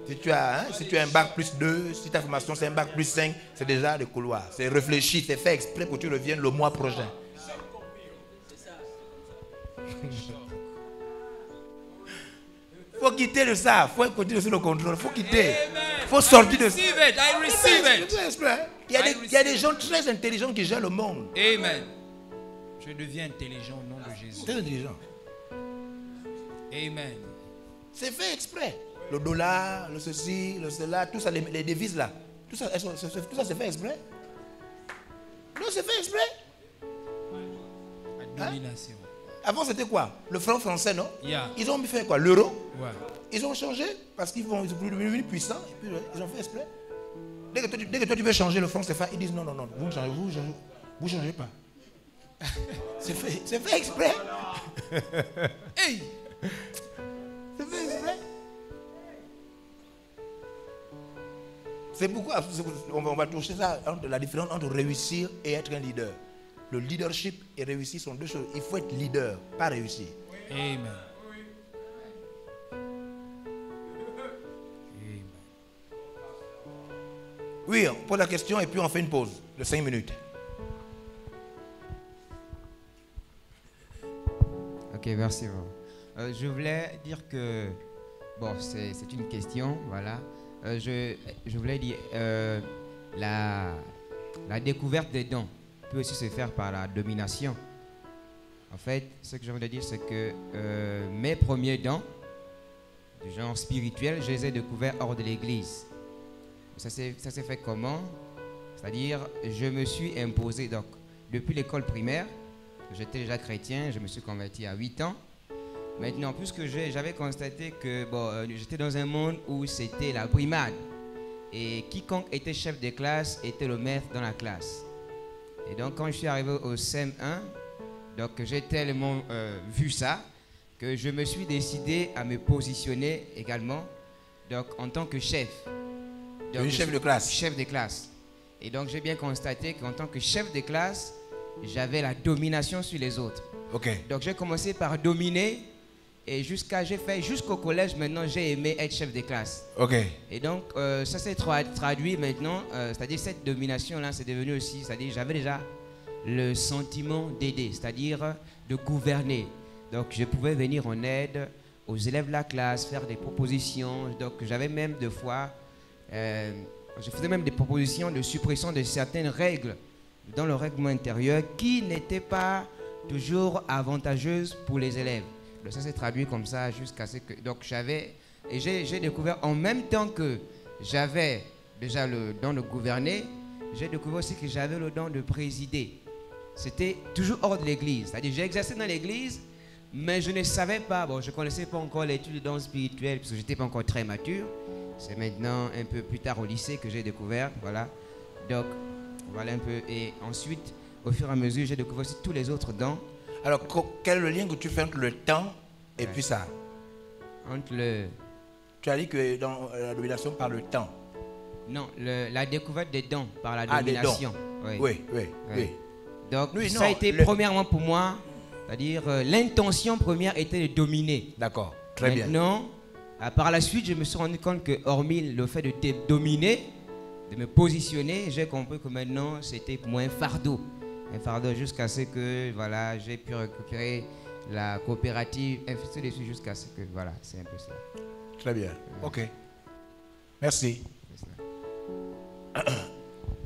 [SPEAKER 2] Si tu as un bac plus 2, si ta formation c'est un bac plus 5, c'est déjà des couloirs. C'est réfléchi, c'est fait exprès pour que tu reviennes le mois prochain. Il faut quitter de ça, il faut continuer sur le contrôle, il faut quitter. Il faut sortir de ça. Il y a des gens très intelligents qui gèrent le monde.
[SPEAKER 1] Amen. Je deviens intelligent au nom de Jésus.
[SPEAKER 2] Très intelligent.
[SPEAKER 1] Amen.
[SPEAKER 2] C'est fait exprès. Le dollar, le ceci, le cela, tout ça, les devises là. Tout ça c'est fait exprès. Non, c'est fait exprès.
[SPEAKER 1] La domination.
[SPEAKER 2] Avant c'était quoi? Le franc français, non?
[SPEAKER 1] Yeah.
[SPEAKER 2] Ils ont fait quoi? L'euro?
[SPEAKER 1] Ouais.
[SPEAKER 2] Ils ont changé parce qu'ils sont devenus puissants. Et puis, ils ont fait exprès. Dès que toi tu veux changer le franc CFA, ils disent non, vous ne changez pas. C'est fait exprès. Hey! C'est fait exprès. C'est pourquoi on va toucher ça, la différence entre réussir et être un leader. le leadership et réussir sont deux choses. Il faut être leader, pas réussir.
[SPEAKER 1] Amen.
[SPEAKER 2] Oui, on pose la question et puis on fait une pause de 5 minutes.
[SPEAKER 3] Ok, merci. Je voulais dire que, bon, c'est une question, voilà. Je voulais dire, la découverte des dons peut aussi se faire par la domination. En fait, ce que je voulais dire, c'est que mes premiers dons, du genre spirituel, je les ai découverts hors de l'église. Ça s'est fait comment? C'est-à-dire, je me suis imposé, donc, depuis l'école primaire, j'étais déjà chrétien, je me suis converti à 8 ans. Maintenant, puisque j'avais constaté que j'étais dans un monde où c'était la brimade, et quiconque était chef de classe était le maître dans la classe. Et donc, quand je suis arrivé au CM1, donc j'ai tellement vu ça que je me suis décidé à me positionner également, donc en tant que chef. Donc,
[SPEAKER 2] chef de classe.
[SPEAKER 3] Chef de classe. Et donc, j'ai bien constaté qu'en tant que chef de classe, j'avais la domination sur les autres.
[SPEAKER 2] Ok.
[SPEAKER 3] Donc, j'ai commencé par dominer et jusqu'au collège, maintenant, j'ai aimé être chef de classe.
[SPEAKER 2] Ok.
[SPEAKER 3] Et donc, ça s'est traduit maintenant, c'est-à-dire cette domination-là, c'est devenu aussi, c'est-à-dire j'avais déjà le sentiment d'aider, c'est-à-dire de gouverner. Donc, je pouvais venir en aide aux élèves de la classe, faire des propositions. Donc, j'avais même des fois... je faisais même des propositions de suppression de certaines règles dans le règlement intérieur qui n'étaient pas toujours avantageuses pour les élèves. Donc ça s'est traduit comme ça jusqu'à ce que... Donc j'ai découvert en même temps que j'avais déjà le don de gouverner, j'ai découvert aussi que j'avais le don de présider. C'était toujours hors de l'église. C'est-à-dire j'ai exercé dans l'église, mais je ne savais pas, je ne connaissais pas encore l'étude de don spirituel parce que je n'étais pas encore très mature. C'est maintenant un peu plus tard au lycée que j'ai découvert, voilà. Donc, voilà un peu. Et ensuite, au fur et à mesure, j'ai découvert aussi tous les autres dons.
[SPEAKER 2] Alors, quel est le lien que tu fais entre le temps et puis ça?
[SPEAKER 3] Entre le...
[SPEAKER 2] Tu as dit que dans la domination par le temps.
[SPEAKER 3] Non, la découverte des dons par la domination.
[SPEAKER 2] Des dons. Oui.
[SPEAKER 3] Donc, ça a été premièrement pour moi, c'est-à-dire l'intention première était de dominer.
[SPEAKER 2] D'accord, très bien.
[SPEAKER 3] Maintenant, par la suite, je me suis rendu compte que, hormis le fait de dominer, de me positionner, j'ai compris que maintenant, c'était pour moi un fardeau jusqu'à ce que, voilà, j'ai pu récupérer la coopérative, ainsi de suite, jusqu'à ce que, voilà, c'est un peu ça.
[SPEAKER 2] Très bien. Ok. Merci.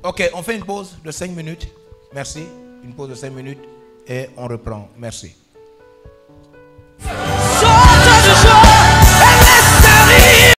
[SPEAKER 2] Ok, on fait une pause de 5 minutes. Merci. Une pause de 5 minutes et on reprend. Merci.